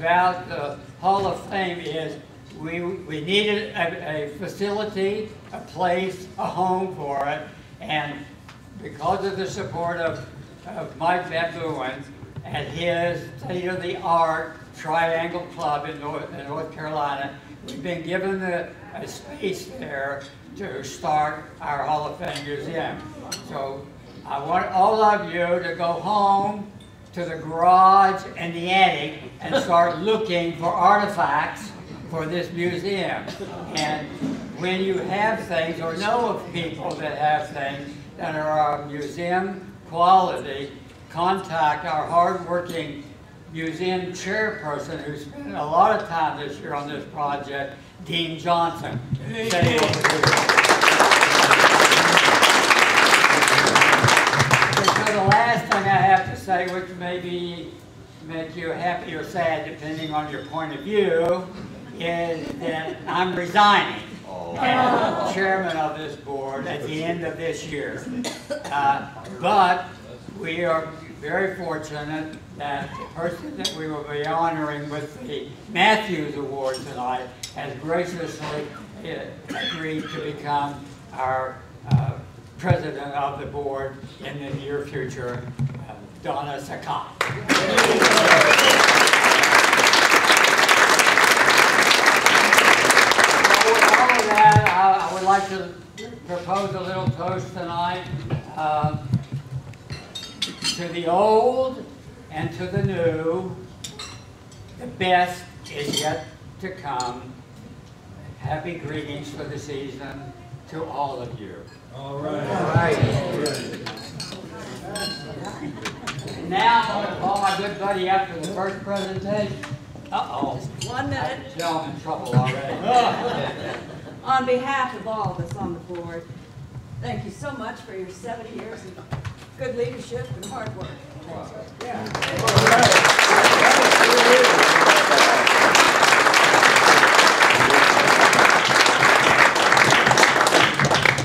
about the Hall of Fame is we needed a facility, a place, a home for it, and because of the support of Mike Baboon at his state-of-the-art Triangle Club in North Carolina, we've been given a space there to start our Hall of Fame Museum. So I want all of you to go home to the garage and the attic and start looking for artifacts for this museum. And when you have things or know of people that have things that are museum quality, contact our hardworking museum chairperson who spent a lot of time this year on this project, Dean Johnson. So the last thing I have to say, which maybe make you happy or sad depending on your point of view, is that I'm resigning as chairman of this board at the end of this year. But we are very fortunate that the person that we will be honoring with the Matthews Award tonight has graciously agreed to become our president of the board in the near future, Donna, Sakai. With all of that, I would like to propose a little toast tonight to the old and to the new. The best is yet to come. Happy greetings for the season to all of you. All right. All right. And now I'm going to call my good buddy after the first presentation. Uh-oh. 1 minute. I'm in trouble already. On behalf of all of us on the board, thank you so much for your 70 years of good leadership and hard work.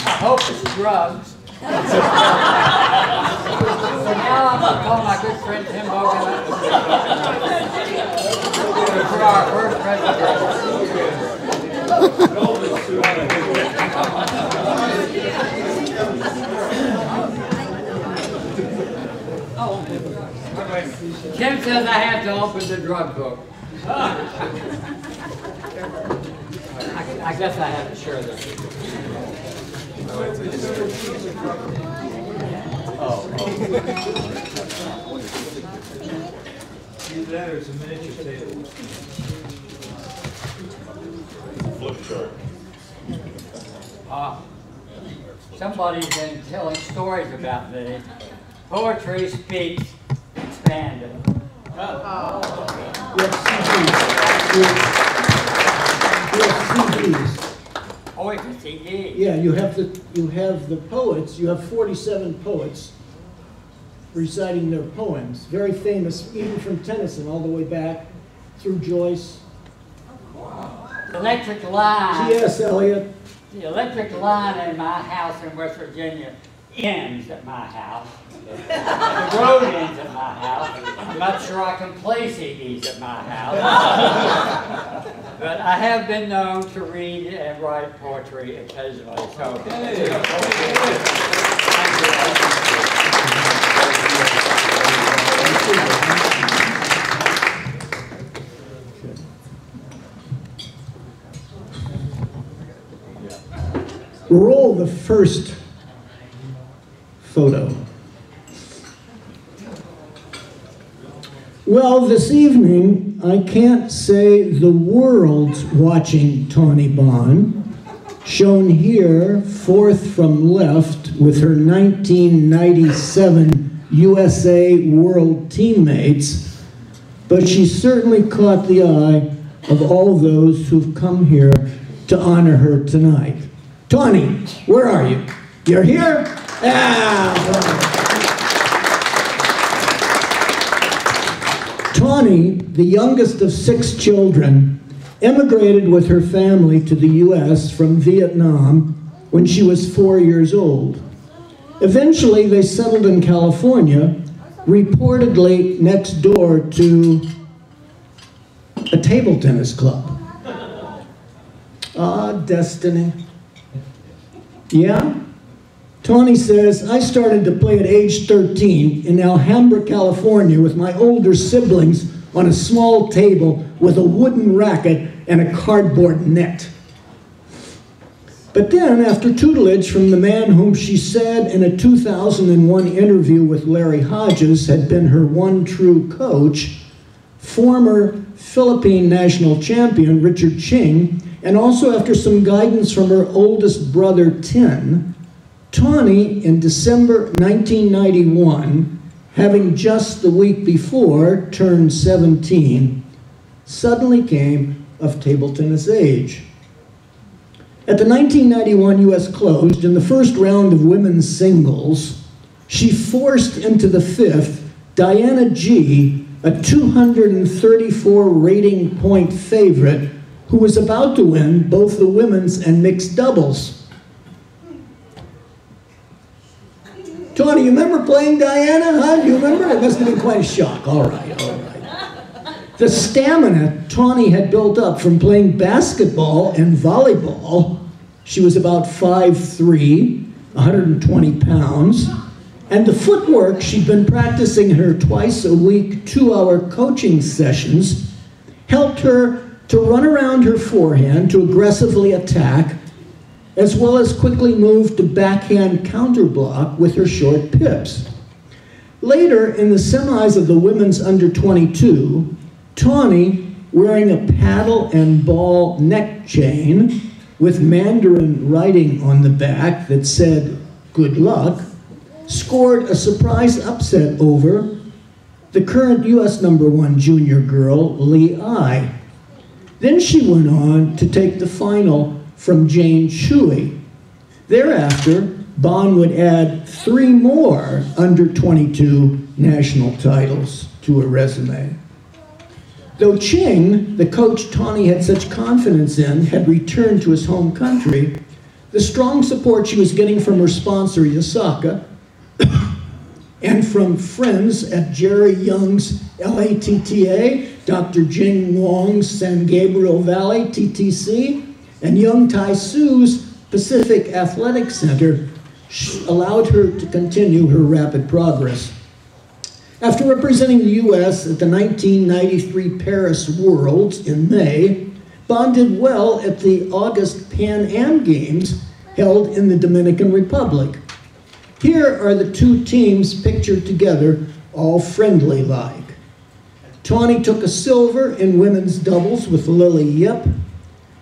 I hope it's drugs. So now I'm going to call my good friend Tim Bogan for our first presentation. Tim says I have to open the drug book. I guess I have to share this. Either that or it's a miniature table. Flip chart. Somebody's been telling stories about me. Poetry speaks expanded. CDs. Oh, it's a CD. Yeah, you have the poets. You have 47 poets reciting their poems. Very famous, even from Tennyson all the way back through Joyce. Electric line. T.S. Eliot. The electric line in my house in West Virginia ends at my house. The road ends at my house. I'm not sure I can play CDs at my house. But I have been known to read and write poetry occasionally. So, Roll the first photo. Well, this evening, I can't say the world's watching Tawny Banh, shown here, fourth from left, with her 1997 USA World teammates, but she certainly caught the eye of all those who've come here to honor her tonight. Tawny, where are you? You're here? Tawny, the youngest of 6 children, immigrated with her family to the U.S. from Vietnam when she was 4 years old. Eventually, they settled in California, reportedly next door to a table tennis club. Ah, destiny. Yeah? Tawny says, I started to play at age 13 in Alhambra, California with my older siblings on a small table with a wooden racket and a cardboard net. But then, after tutelage from the man whom she said in a 2001 interview with Larry Hodges had been her one true coach, former Philippine national champion Richard Ching, and also after some guidance from her oldest brother, Tin, Tawny, in December 1991, having just the week before turned 17, suddenly came of table tennis age. At the 1991 US Closed, in the first round of women's singles, she forced into the fifth Diana G, a 234 rating point favorite who was about to win both the women's and mixed doubles. Tawny, you remember playing Diana, huh? You remember? It must have been quite a shock. All right, all right. The stamina Tawny had built up from playing basketball and volleyball, she was about 5'3", 120 pounds, and the footwork she'd been practicing in her twice-a-week 2-hour coaching sessions helped her to run around her forehand to aggressively attack, as well as quickly move to backhand counterblock with her short pips. Later, in the semis of the women's under-22, Tawny, wearing a paddle and ball neck chain with Mandarin writing on the back that said, "Good luck," scored a surprise upset over the current US #1 junior girl, Li Ai. Then she went on to take the final from Jane Shui. Thereafter, Banh would add 3 more under-22 national titles to her resume. Though Ching, the coach Tawny had such confidence in, had returned to his home country, the strong support she was getting from her sponsor, Yasaka, and from friends at Jerry Young's LATTA, Dr. Jing Wong's San Gabriel Valley, TTC, and Young Tai Su's Pacific Athletic Center allowed her to continue her rapid progress. After representing the U.S. at the 1993 Paris Worlds in May, Banh did well at the August Pan Am Games held in the Dominican Republic. Here are the two teams pictured together, all friendly-like. Tawny took a silver in women's doubles with Lily Yip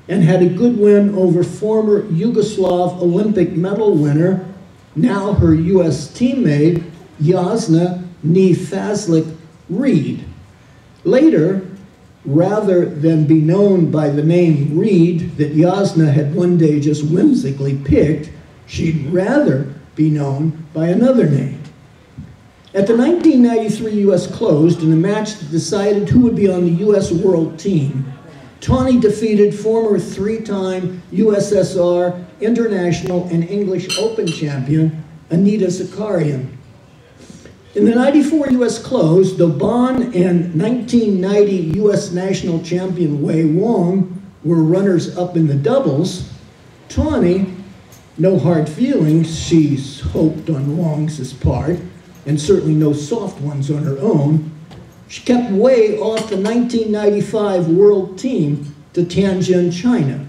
and had a good win over former Yugoslav Olympic medal winner, now her U.S. teammate, Jasna Fazlik Reed. Later, rather than be known by the name Reed that Jasna had one day just whimsically picked, she'd rather be known by another name. At the 1993 US Closed, in a match that decided who would be on the US World Team, Tawny defeated former 3-time USSR International and English Open champion Anita Zakarian. In the 94 US Closed, though Banh and 1990 US national champion Wei Wong were runners-up in the doubles, Tawny, no hard feelings, she's hoped on Wong's part, and certainly no soft ones on her own, she kept Wei off the 1995 world team to Tianjin, China.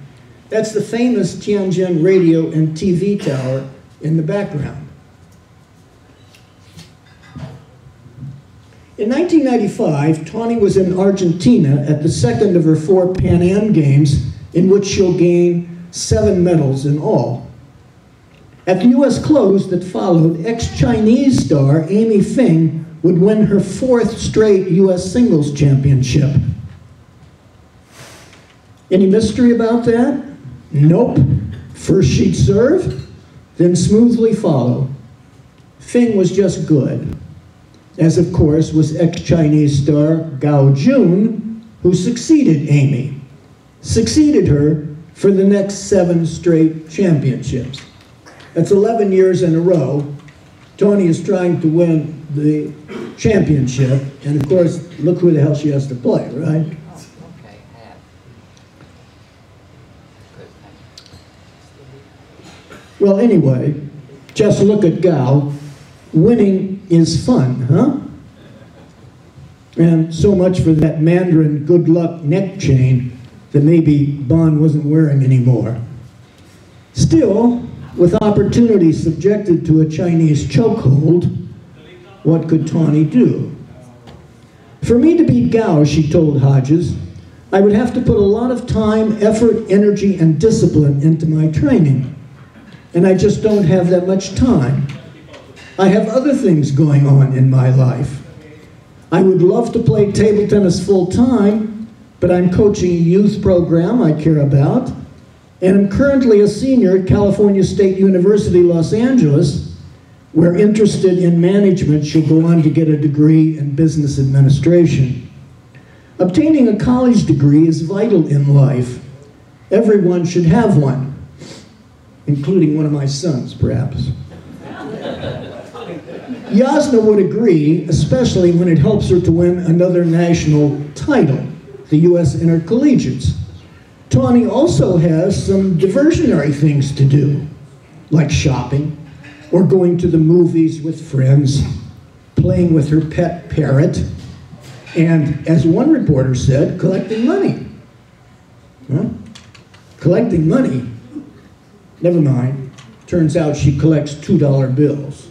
That's the famous Tianjin radio and TV tower in the background. In 1995, Tawny was in Argentina at the second of her 4 Pan Am Games, in which she'll gain 7 medals in all. At the US Closed that followed, ex-Chinese star Amy Feng would win her 4th straight US singles championship. Any mystery about that? Nope. First she'd serve, then smoothly follow. Feng was just good, as of course was ex-Chinese star Gao Jun, who succeeded Amy, succeeded her for the next 7 straight championships. That's 11 years in a row. Tawny is trying to win the championship, and of course, look who the hell she has to play, right? Well, anyway, just look at Gao. Winning is fun, huh? And so much for that Mandarin good luck neck chain that maybe Banh wasn't wearing anymore. Still, with opportunity subjected to a Chinese chokehold, what could Tawny do? For me to beat Gao, she told Hodges, I would have to put a lot of time, effort, energy, and discipline into my training. And I just don't have that much time. I have other things going on in my life. I would love to play table tennis full time, but I'm coaching a youth program I care about, and I'm currently a senior at California State University, Los Angeles, where interested in management she'll go on to get a degree in business administration. Obtaining a college degree is vital in life. Everyone should have one, including one of my sons, perhaps. Yasna would agree, especially when it helps her to win another national title, the U.S. Intercollegiates. Tawny also has some diversionary things to do, like shopping, or going to the movies with friends, playing with her pet parrot, and, as one reporter said, collecting money. Huh? Collecting money? Never mind. Turns out she collects $2 bills.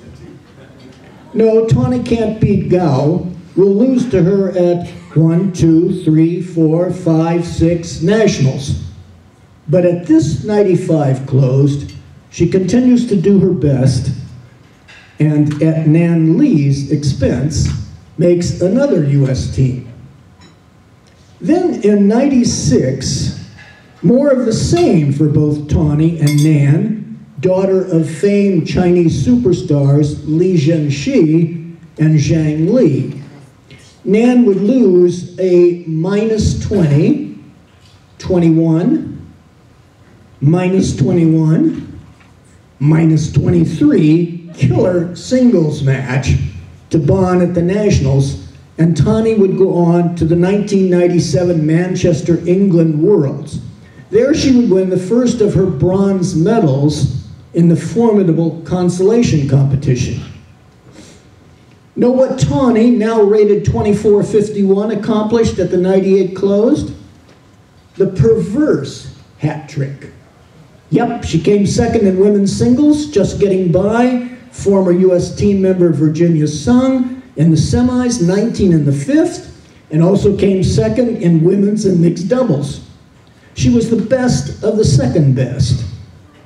No, Tawny can't beat Gao. We'll lose to her at 1, 2, 3, 4, 5, 6 nationals. But at this 95 closed, she continues to do her best, and at Nan Lee's expense, makes another U.S. team. Then in 96, more of the same for both Tawny and Nan, daughter of famed Chinese superstars Li Zhenxi and Zhang Li. Nan would lose a -20, 21, -21, -23 killer singles match to Banh at the Nationals, and Tawny would go on to the 1997 Manchester, England Worlds. There she would win the first of her bronze medals in the formidable consolation competition. Know what Tawny, now rated 24.51, accomplished at the 98 closed? The perverse hat trick. Yep, she came second in women's singles, just getting by former U.S. team member Virginia Sung in the semis, 19 in the fifth, and also came second in women's and mixed doubles. She was the best of the second best,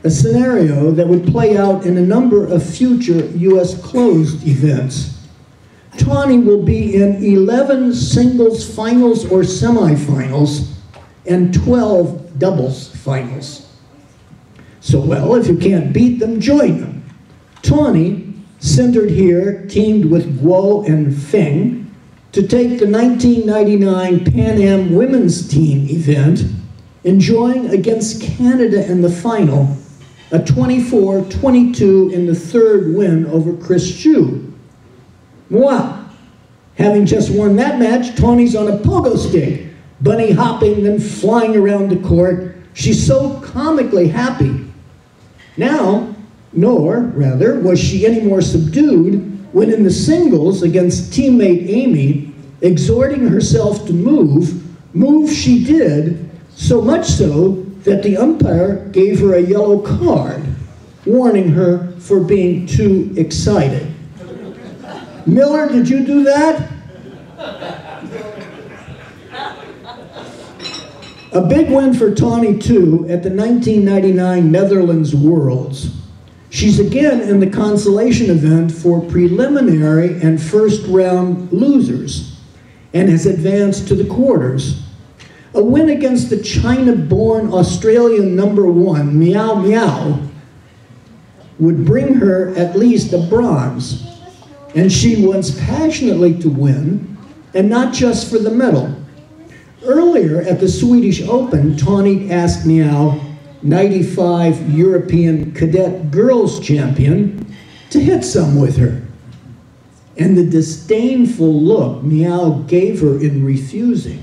a scenario that would play out in a number of future U.S. closed events. Tawny will be in 11 singles finals or semifinals and 12 doubles finals. So, well, if you can't beat them, join them. Tawny, centered here, teamed with Guo and Feng to take the 1999 Pan Am women's team event, enjoying against Canada in the final a 24-22 in the third win over Chris Xu. Wow! Having just won that match, Tawny's on a pogo stick, bunny hopping, then flying around the court. She's so comically happy. Now, nor, rather, was she any more subdued when in the singles against teammate Amy, exhorting herself to move she did, so much so that the umpire gave her a yellow card, warning her for being too excited. Miller, did you do that? A big win for Tawny, too, at the 1999 Netherlands Worlds. She's again in the consolation event for preliminary and first round losers and has advanced to the quarters. A win against the China-born Australian #1, Meow Meow, would bring her at least a bronze. And she wants passionately to win, and not just for the medal. Earlier at the Swedish Open, Tawny asked Meow, 95 European cadet girls champion, to hit some with her. And the disdainful look Meow gave her in refusing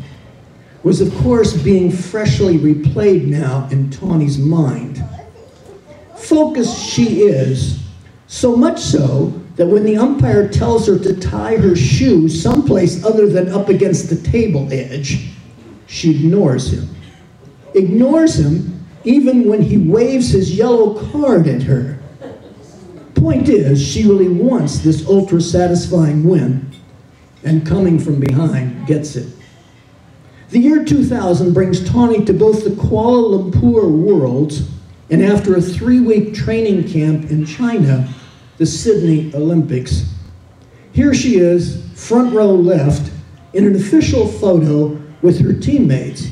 was, of course, being freshly replayed now in Tawny's mind. Focused she is, so much so that when the umpire tells her to tie her shoe someplace other than up against the table edge, she ignores him. Ignores him even when he waves his yellow card at her. Point is, she really wants this ultra-satisfying win, and coming from behind gets it. The year 2000 brings Tawny to both the Kuala Lumpur Worlds and after a 3-week training camp in China, the Sydney Olympics. Here she is, front row left, in an official photo with her teammates.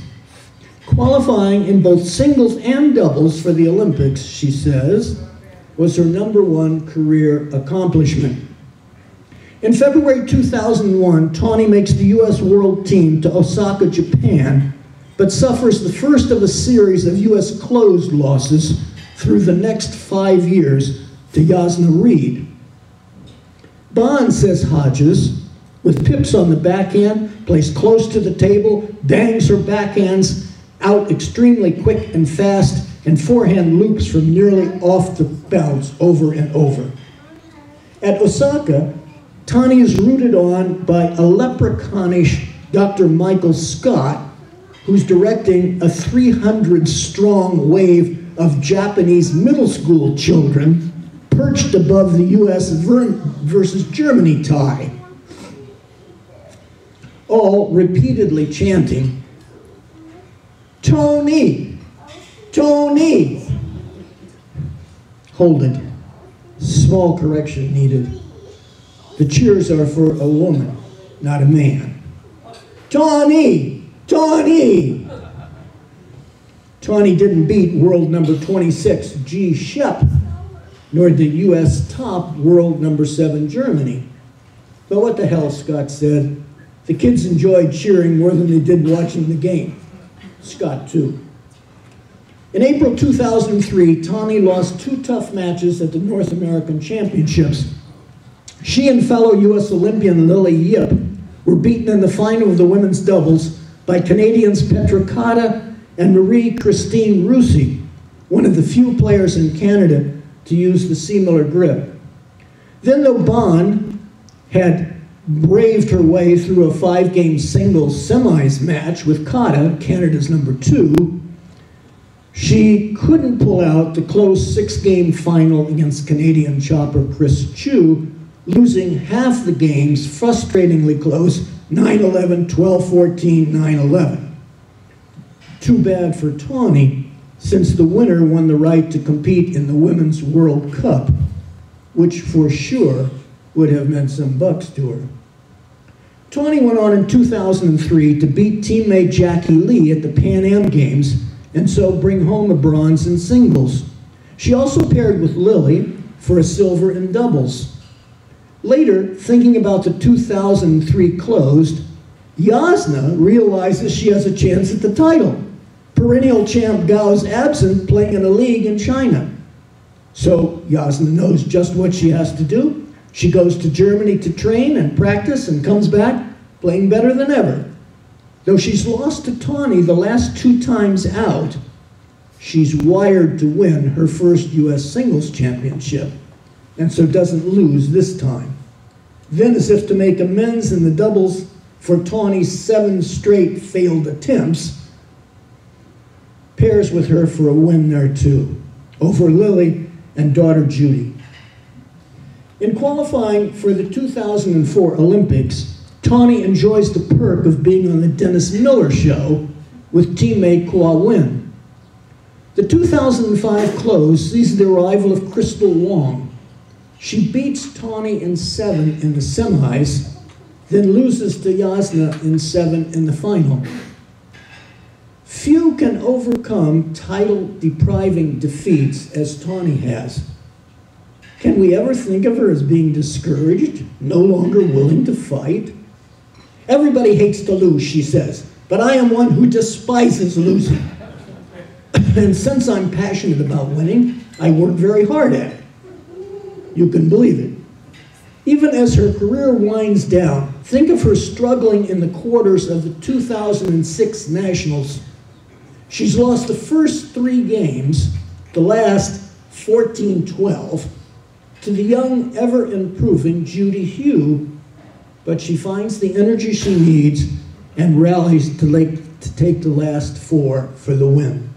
Qualifying in both singles and doubles for the Olympics, she says, was her #1 career accomplishment. In February 2001, Tawny makes the U.S. World Team to Osaka, Japan, but suffers the first of a series of U.S. closed losses through the next 5 years to Yasna Reed. Banh, says Hodges, with pips on the backhand, plays close to the table, bangs her backhands out extremely quick and fast, and forehand loops from nearly off the bounce over and over. At Osaka, Tawny is rooted on by a leprechaunish Dr. Michael Scott, who's directing a 300-strong wave of Japanese middle school children perched above the U.S. versus Germany tie, all repeatedly chanting, "Tawny! Tawny!" Hold it. Small correction needed. The cheers are for a woman, not a man. Tawny! Tawny! Tawny didn't beat world number 26, G. Shep, nor the U.S. top world number 7, Germany. But what the hell, Scott said. The kids enjoyed cheering more than they did watching the game. Scott, too. In April 2003, Tawny lost 2 tough matches at the North American Championships. She and fellow U.S. Olympian Lily Yip were beaten in the final of the women's doubles by Canadians Petra Cotta and Marie-Christine Russi, one of the few players in Canada to use the C-Miller grip. Then though Banh had braved her way through a 5-game singles semis match with Cotta, Canada's #2, she couldn't pull out the close 6-game final against Canadian chopper Chris Chu, losing half the games frustratingly close, 9-11, 12-14, 9-11. Too bad for Tawny, since the winner won the right to compete in the Women's World Cup, which for sure would have meant some bucks to her. Tawny went on in 2003 to beat teammate Jackie Lee at the Pan Am Games and so bring home a bronze in singles. She also paired with Lily for a silver in doubles. Later, thinking about the 2003 closed, Yasna realizes she has a chance at the title. Perennial champ Gao's absent, playing in a league in China. So Yasna knows just what she has to do. She goes to Germany to train and practice and comes back playing better than ever. Though she's lost to Tawny the last 2 times out, she's wired to win her first U.S. singles championship, and so doesn't lose this time. Then, as if to make amends in the doubles for Tawny's 7 straight failed attempts, pairs with her for a win there too, over Lily and daughter Judy. In qualifying for the 2004 Olympics, Tawny enjoys the perk of being on the Dennis Miller Show with teammate Kwa Win. The 2005 close sees the arrival of Crystal Wong. She beats Tawny in 7 in the semis, then loses to Yasna in 7 in the final. Few can overcome title-depriving defeats as Tawny has. Can we ever think of her as being discouraged, no longer willing to fight? Everybody hates to lose, she says, but I am one who despises losing. And since I'm passionate about winning, I work very hard at it. You can believe it. Even as her career winds down, think of her struggling in the quarters of the 2006 Nationals. She's lost the first 3 games, the last 14-12 to the young, ever-improving Judy Hugh, but she finds the energy she needs and rallies to take the last 4 for the win.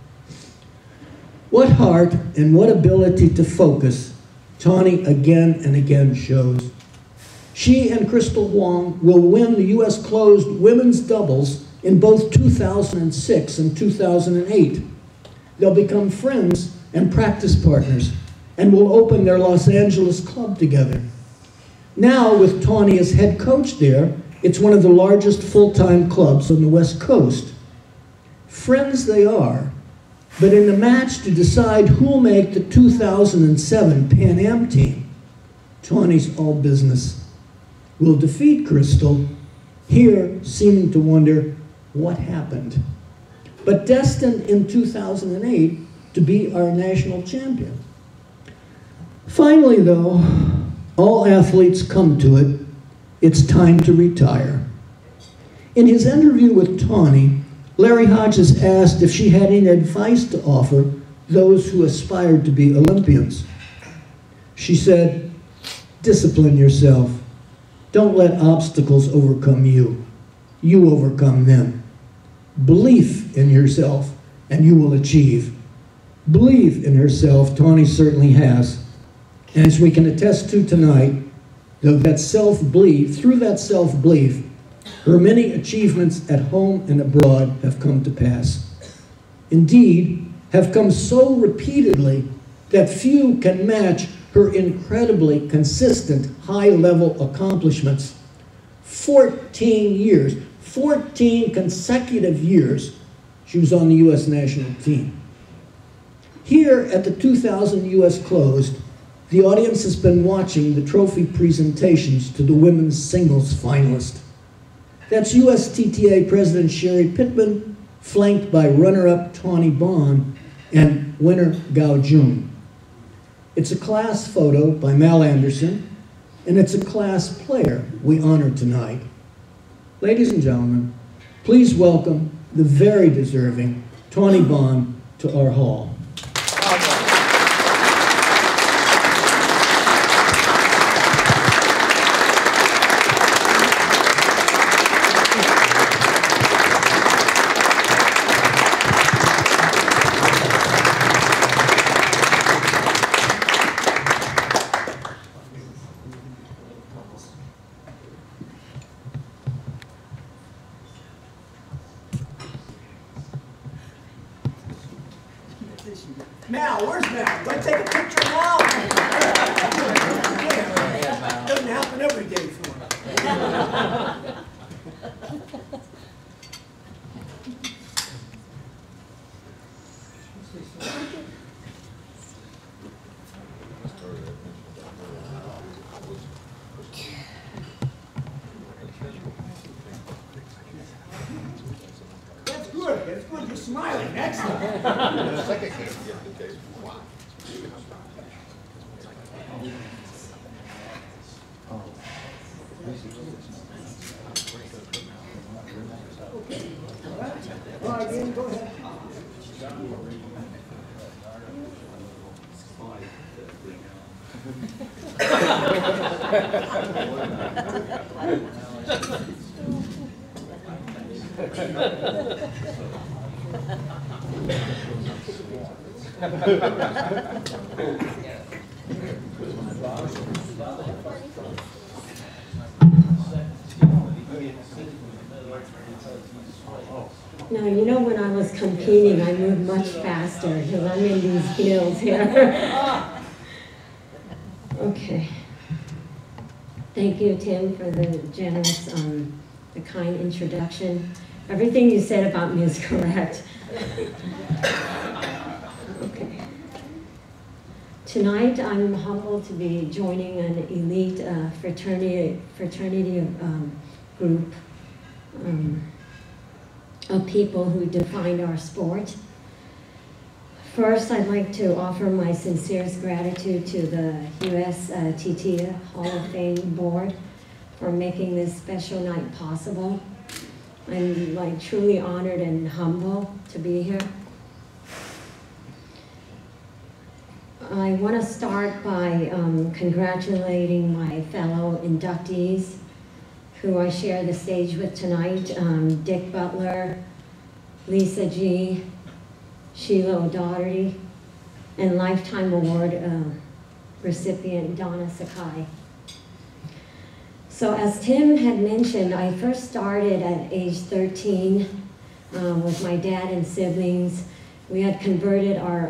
What heart and what ability to focus Tawny again and again shows. She and Crystal Wong will win the U.S. closed women's doubles in both 2006 and 2008. They'll become friends and practice partners and will open their Los Angeles club together. Now, with Tawny as head coach there, it's one of the largest full-time clubs on the West Coast. Friends they are, but in the match to decide who'll make the 2007 Pan Am team, Tawny's all business will defeat Crystal, here seeming to wonder what happened, but destined in 2008 to be our national champion. Finally, though, all athletes come to it. It's time to retire. In his interview with Tawny, Larry Hodges asked if she had any advice to offer those who aspired to be Olympians. She said, "Discipline yourself. Don't let obstacles overcome you. You overcome them. Belief in yourself, and you will achieve." Believe in herself, Tawny certainly has. And as we can attest to tonight, through that self-belief, her many achievements at home and abroad have come to pass. Indeed, have come so repeatedly that few can match her incredibly consistent high-level accomplishments. 14 years, 14 consecutive years, she was on the U.S. national team. Here at the 2000 U.S. Closed, the audience has been watching the trophy presentations to the women's singles finalist. That's USTTA President Sherry Pittman, flanked by runner-up Tawny Banh and winner Gao Jun. It's a class photo by Mal Anderson, and it's a class player we honor tonight. Ladies and gentlemen, please welcome the very deserving Tawny Banh to our hall. Mal, where's Mal? Do I take a picture now? Yeah. Doesn't happen every day for him. That's good. That's good. You're smiling. Excellent. Go ahead. Now, you know, when I was competing, I moved much faster because I'm in these heels here. Okay. Thank you, Tim, for the generous, the kind introduction. Everything you said about me is correct. Okay. Tonight, I'm humbled to be joining an elite fraternity group of people who define our sport. First, I'd like to offer my sincerest gratitude to the USATT Hall of Fame Board for making this special night possible. I'm truly honored and humble to be here. I want to start by congratulating my fellow inductees who I share the stage with tonight, Dick Butler, Lisa G., Sheila O'Doherty, and Lifetime Award recipient Donna Sakai. So as Tim had mentioned, I first started at age 13 with my dad and siblings. We had converted our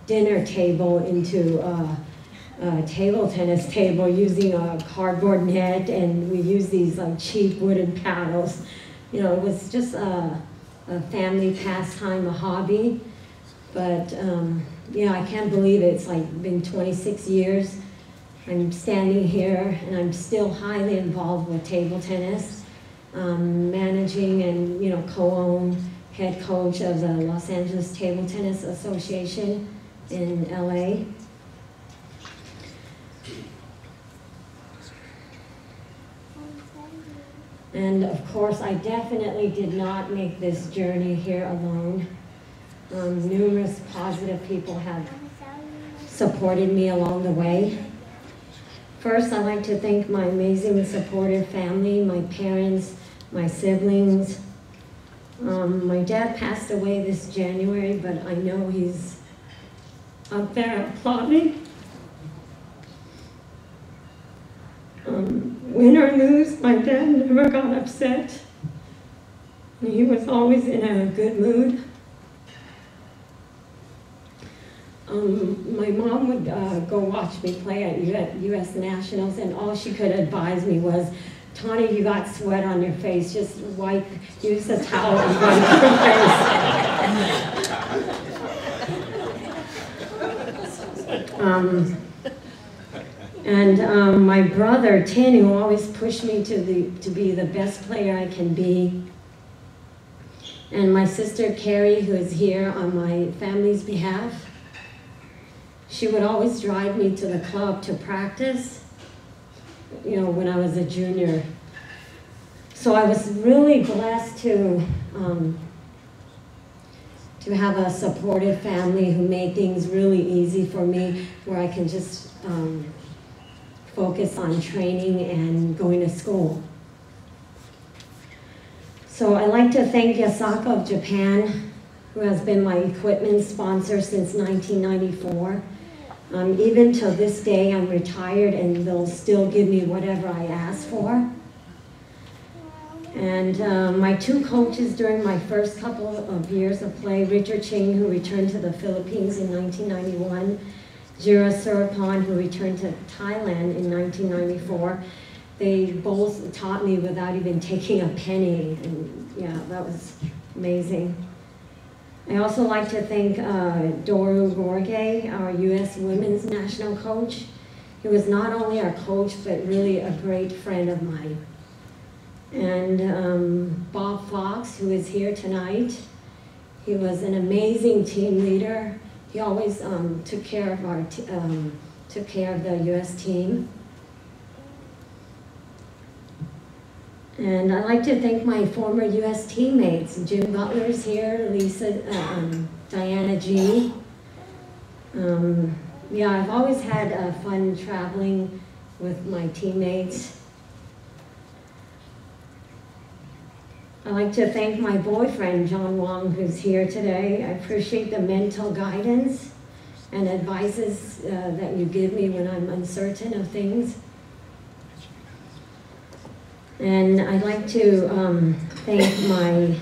dinner table into a table tennis table using a cardboard net, and we used these like cheap wooden paddles. You know, it was just a family pastime, a hobby. But yeah, I can't believe it's like been 26 years. I'm standing here and I'm still highly involved with table tennis, managing and, you know, co-own head coach of the Los Angeles Table Tennis Association in LA. And of course, I definitely did not make this journey here alone. Numerous positive people have supported me along the way. First, I'd like to thank my amazing supportive family, my parents, my siblings. My dad passed away this January, but I know he's up there applauding. Win or lose, my dad never got upset. He was always in a good mood. My mom would go watch me play at US Nationals, and all she could advise me was, Tawny, you got sweat on your face, just use a towel and wipe your face. My brother, Tin, who always pushed me to be the best player I can be. And my sister, Carrie, who is here on my family's behalf. She would always drive me to the club to practice, you know, when I was a junior. So I was really blessed to have a supportive family who made things really easy for me, where I can just focus on training and going to school. So I'd like to thank USATT of Japan, who has been my equipment sponsor since 1994. Even till this day, I'm retired and they'll still give me whatever I ask for. And my two coaches during my first couple of years of play, Richard Ching, who returned to the Philippines in 1991, Jira Surapan, who returned to Thailand in 1994, they both taught me without even taking a penny, and yeah, that was amazing. I also like to thank Doru Gorge, our U.S. Women's National Coach. He was not only our coach, but really a great friend of mine. And Bob Fox, who is here tonight. He was an amazing team leader. He always took care of the U.S. team. And I'd like to thank my former U.S. teammates. Jim Butler's here, Lisa, Diana G. Yeah, I've always had fun traveling with my teammates. I'd like to thank my boyfriend, John Wong, who's here today. I appreciate the mental guidance and advices that you give me when I'm uncertain of things. And I'd like to thank my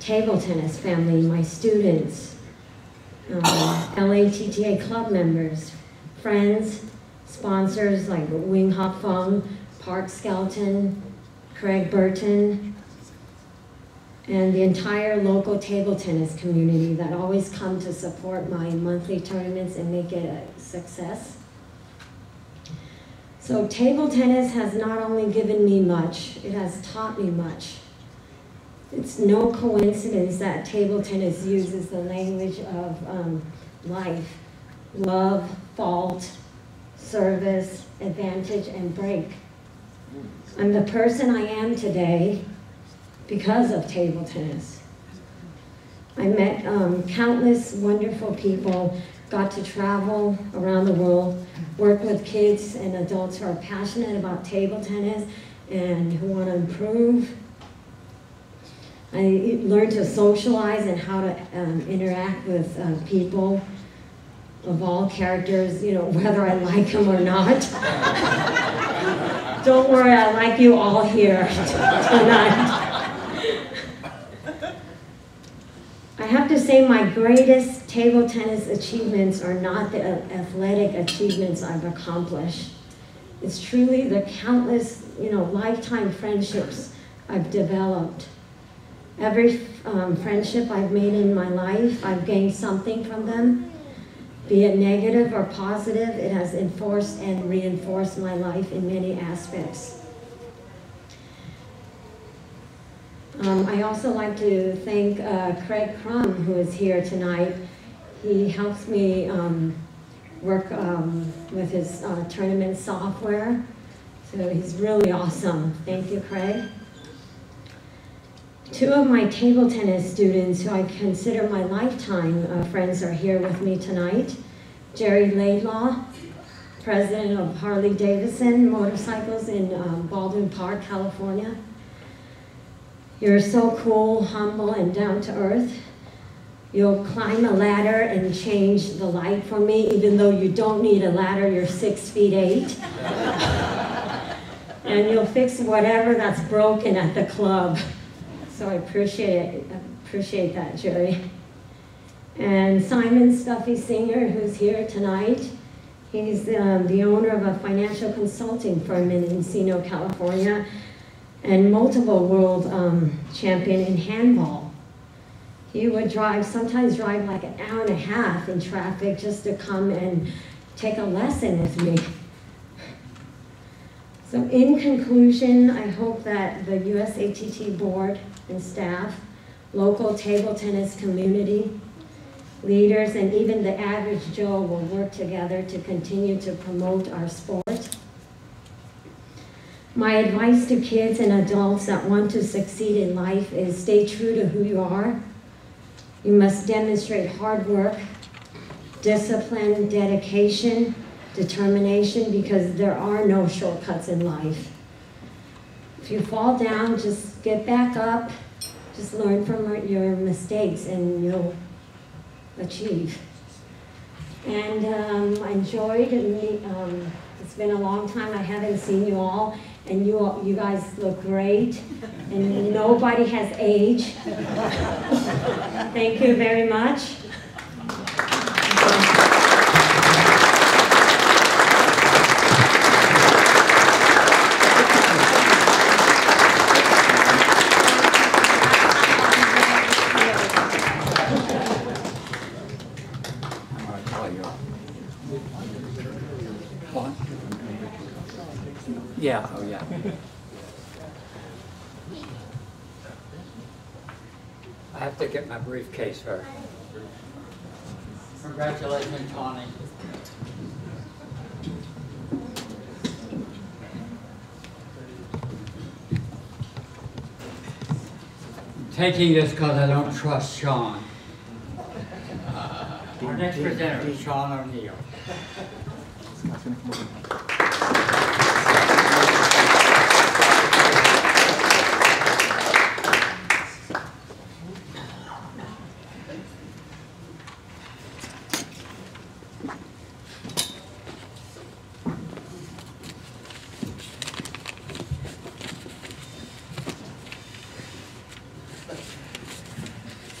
table tennis family, my students, LATTA club members, friends, sponsors like Wing Hop Fung, Park Skelton, Craig Burton, and the entire local table tennis community that always come to support my monthly tournaments and make it a success. So table tennis has not only given me much, it has taught me much. It's no coincidence that table tennis uses the language of life: love, fault, service, advantage, and break. I'm the person I am today because of table tennis. I met countless wonderful people got to travel around the world, work with kids and adults who are passionate about table tennis and who want to improve. I learned to socialize and how to interact with people of all characters, you know, whether I like them or not. Don't worry, I like you all here tonight. I have to say my greatest table tennis achievements are not the athletic achievements I've accomplished. It's truly the countless, you know, lifetime friendships I've developed. Every friendship I've made in my life, I've gained something from them. Be it negative or positive, it has enforced and reinforced my life in many aspects. I also like to thank Craig Crum, who is here tonight. He helps me work with his tournament software. So he's really awesome. Thank you, Craig. Two of my table tennis students who I consider my lifetime friends are here with me tonight. Jerry Laidlaw, president of Harley Davidson Motorcycles in Baldwin Park, California. You're so cool, humble, and down to earth. You'll climb a ladder and change the light for me, even though you don't need a ladder, you're 6'8". And you'll fix whatever that's broken at the club. So I appreciate that, Jerry. And Simon Stuffy Singer, who's here tonight. He's the owner of a financial consulting firm in Encino, California, and multiple world champion in handball. He would sometimes drive like an hour and a half in traffic just to come and take a lesson with me. So in conclusion, I hope that the USATT board and staff, local table tennis community, leaders, and even the average Joe will work together to continue to promote our sport. My advice to kids and adults that want to succeed in life is stay true to who you are. You must demonstrate hard work, discipline, dedication, determination, because there are no shortcuts in life. If you fall down, just get back up, just learn from your mistakes and you'll achieve. And I enjoyed it. It's been a long time, I haven't seen you all, and you guys look great, and nobody has age. Thank you very much. Yeah, oh yeah. I have to get my briefcase first. Congratulations, Tawny. I'm taking this because I don't trust Sean. Our next presenter is Sean O'Neill.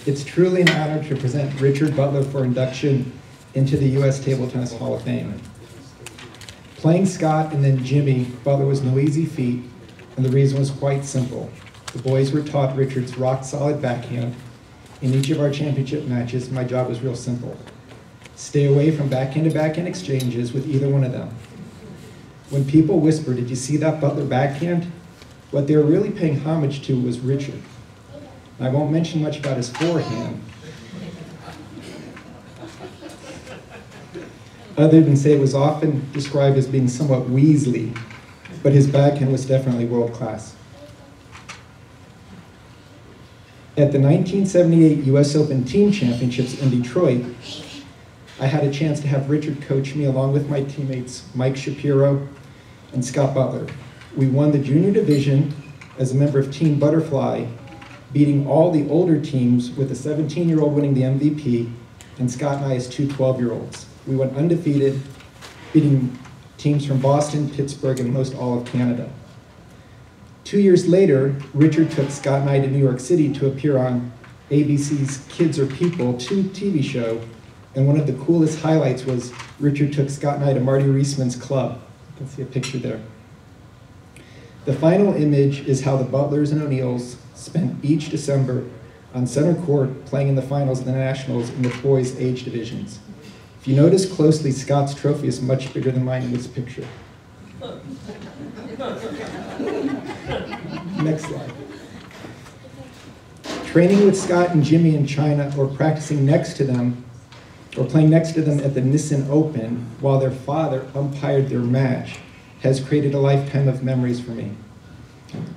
It's truly an honor to present Richard Butler for induction into the U.S. Table Tennis Hall of Fame. Playing Scott and then Jimmy, Butler was no easy feat, and the reason was quite simple. The boys were taught Richard's rock-solid backhand. In each of our championship matches, my job was real simple. Stay away from backhand-to-backhand exchanges with either one of them. When people whispered, "Did you see that Butler backhand?" what they were really paying homage to was Richard. I won't mention much about his forehand, other than say it was often described as being somewhat Weasley, but his backhand was definitely world class. At the 1978 US Open Team Championships in Detroit, I had a chance to have Richard coach me along with my teammates Mike Shapiro and Scott Butler. We won the junior division as a member of Team Butterfly, beating all the older teams with a 17-year-old winning the MVP and Scott and I as two 12-year-olds. We went undefeated, beating teams from Boston, Pittsburgh, and most all of Canada. 2 years later, Richard took Scott and I to New York City to appear on ABC's Kids Are People 2 TV show, and one of the coolest highlights was Richard took Scott and I to Marty Reisman's club. You can see a picture there. The final image is how the Butlers and O'Neills spent each December on center court playing in the finals of the Nationals in the boys' age divisions. If you notice closely, Scott's trophy is much bigger than mine in this picture. Next slide. Training with Scott and Jimmy in China or practicing next to them or playing next to them at the Nissan Open while their father umpired their match has created a lifetime of memories for me.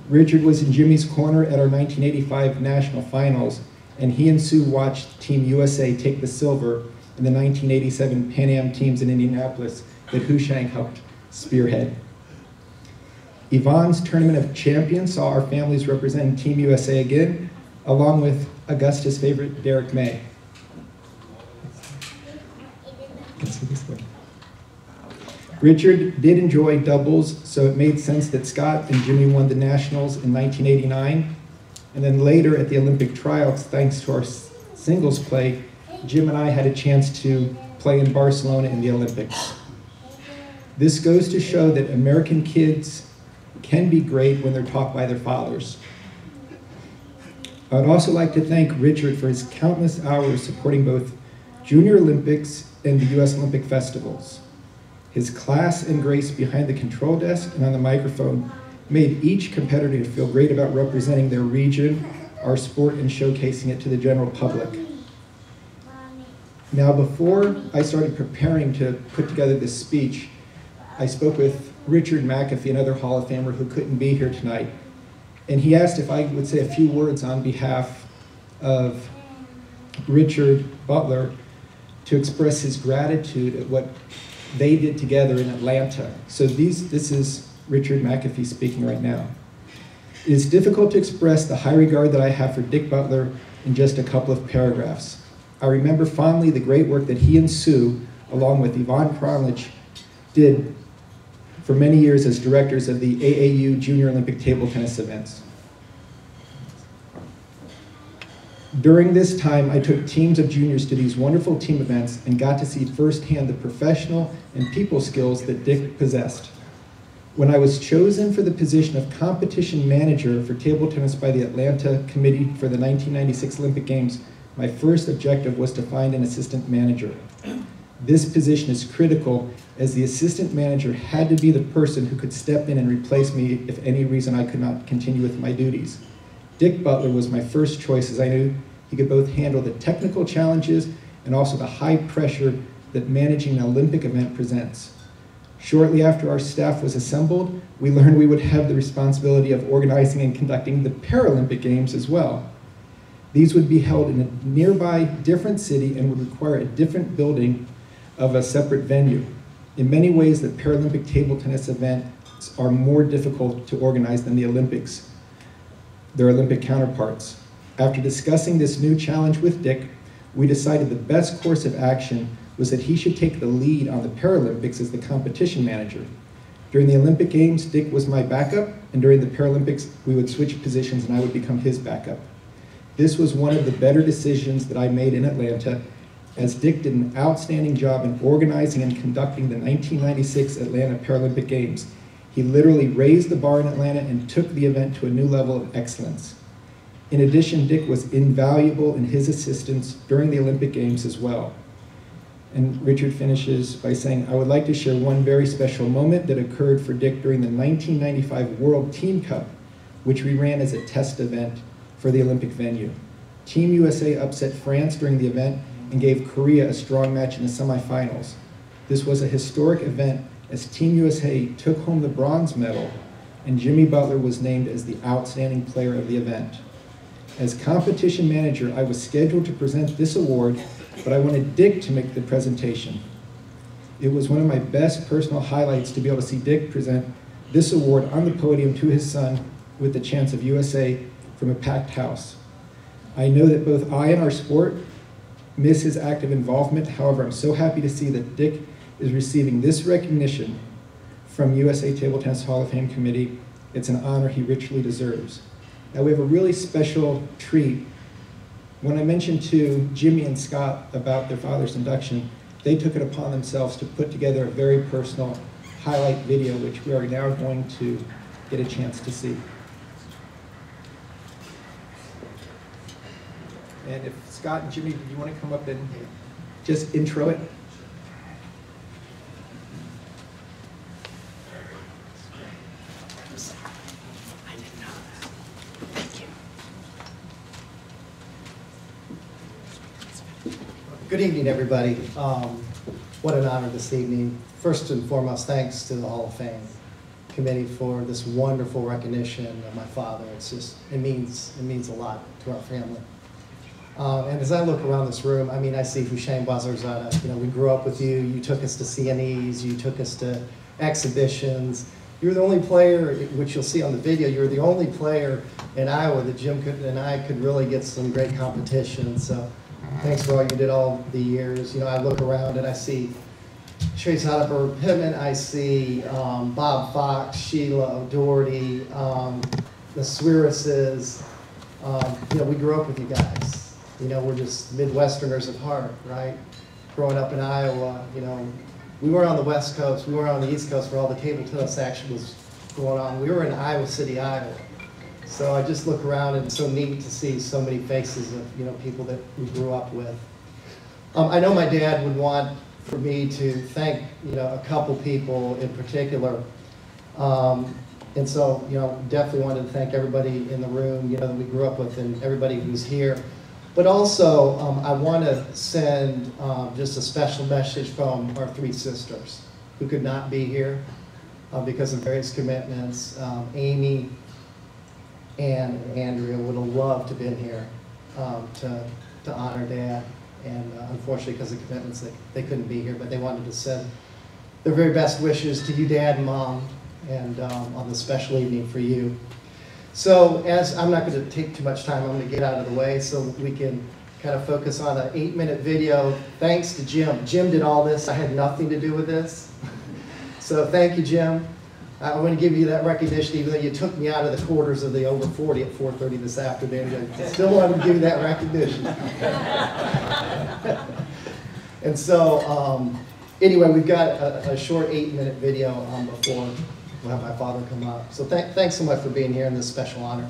Richard was in Jimmy's corner at our 1985 national finals, and he and Sue watched Team USA take the silver in the 1987 Pan Am teams in Indianapolis that Hushang helped spearhead. Yvonne's Tournament of Champions saw our families represent Team USA again, along with Augusta's favorite, Derek May. Let's see this one. Richard did enjoy doubles, so it made sense that Scott and Jimmy won the Nationals in 1989. And then later at the Olympic tryouts, thanks to our singles play, Jim and I had a chance to play in Barcelona in the Olympics. This goes to show that American kids can be great when they're taught by their fathers. I'd also like to thank Richard for his countless hours supporting both Junior Olympics and the U.S. Olympic festivals. His class and grace behind the control desk and on the microphone made each competitor feel great about representing their region, our sport, and showcasing it to the general public. Now, before I started preparing to put together this speech, I spoke with Richard McAfee, another Hall of Famer who couldn't be here tonight, and he asked if I would say a few words on behalf of Richard Butler to express his gratitude at what they did together in Atlanta. So this is Richard McAfee speaking right now. It is difficult to express the high regard that I have for Dick Butler in just a couple of paragraphs. I remember fondly the great work that he and Sue, along with Yvonne Kronlich, did for many years as directors of the AAU Junior Olympic table tennis events. During this time, I took teams of juniors to these wonderful team events and got to see firsthand the professional and people skills that Dick possessed. When I was chosen for the position of competition manager for table tennis by the Atlanta Committee for the 1996 Olympic Games, my first objective was to find an assistant manager. This position is critical as the assistant manager had to be the person who could step in and replace me if any reason I could not continue with my duties. Dick Butler was my first choice as I knew he could both handle the technical challenges and also the high pressure that managing an Olympic event presents. Shortly after our staff was assembled, we learned we would have the responsibility of organizing and conducting the Paralympic Games as well. These would be held in a nearby different city and would require a different building of a separate venue. In many ways, the Paralympic table tennis events are more difficult to organize than the Olympics, their Olympic counterparts. After discussing this new challenge with Dick, we decided the best course of action was that he should take the lead on the Paralympics as the competition manager. During the Olympic Games, Dick was my backup, and during the Paralympics, we would switch positions and I would become his backup. This was one of the better decisions that I made in Atlanta, as Dick did an outstanding job in organizing and conducting the 1996 Atlanta Paralympic Games. He literally raised the bar in Atlanta and took the event to a new level of excellence. In addition, Dick was invaluable in his assistance during the Olympic Games as well. And Richard finishes by saying, I would like to share one very special moment that occurred for Dick during the 1995 World Team Cup, which we ran as a test event for the Olympic venue. Team USA upset France during the event and gave Korea a strong match in the semifinals. This was a historic event as Team USA took home the bronze medal, and Jimmy Butler was named as the outstanding player of the event. As competition manager, I was scheduled to present this award, but I wanted Dick to make the presentation. It was one of my best personal highlights to be able to see Dick present this award on the podium to his son with the chants of USA from a packed house. I know that both I and our sport miss his active involvement. However, I'm so happy to see that Dick is receiving this recognition from USA Table Tennis Hall of Fame Committee. It's an honor he richly deserves. Now we have a really special treat. When I mentioned to Jimmy and Scott about their father's induction, they took it upon themselves to put together a very personal highlight video, which we are now going to get a chance to see. And if Scott and Jimmy, do you want to come up and just intro it? Good evening, everybody. What an honor this evening. First and foremost, thanks to the Hall of Fame committee for this wonderful recognition of my father. It's just, it means a lot to our family. And as I look around this room, I mean, I see Hussein Bazarzada. You know, we grew up with you. You took us to CNEs. You took us to exhibitions. You're the only player, which you'll see on the video, you're the only player in Iowa that Jim and I could really get some great competition. So thanks for all you did all the years. You know, I look around and I see Chase Otterberg Pittman, I see Bob Fox, Sheila, O'Doherty, the Swearises. You know, we grew up with you guys. You know, we're just Midwesterners at heart, right? Growing up in Iowa, you know, we were on the West Coast, we were on the East Coast where all the table tennis action was going on. We were in Iowa City, Iowa. So I just look around and it's so neat to see so many faces of, you know, people that we grew up with. I know my dad would want for me to thank, you know, a couple people in particular. And so, you know, definitely wanted to thank everybody in the room, you know, that we grew up with and everybody who's here. But also, I want to send just a special message from our three sisters who could not be here because of various commitments. Amy and Andrea would have loved to have been here to honor Dad. And unfortunately, because of commitments, they couldn't be here, but they wanted to send their very best wishes to you, Dad and Mom, and on this special evening for you. So as I'm not going to take too much time, I'm going to get out of the way so we can kind of focus on an 8-minute video. Thanks to Jim. Jim did all this. I had nothing to do with this. So thank you, Jim. I want to give you that recognition, even though you took me out of the quarters of the over 40 at 4:30 this afternoon. I still want to give you that recognition. And so, anyway, we've got a short 8-minute video before we'll have my father come up. So thanks so much for being here in this special honor.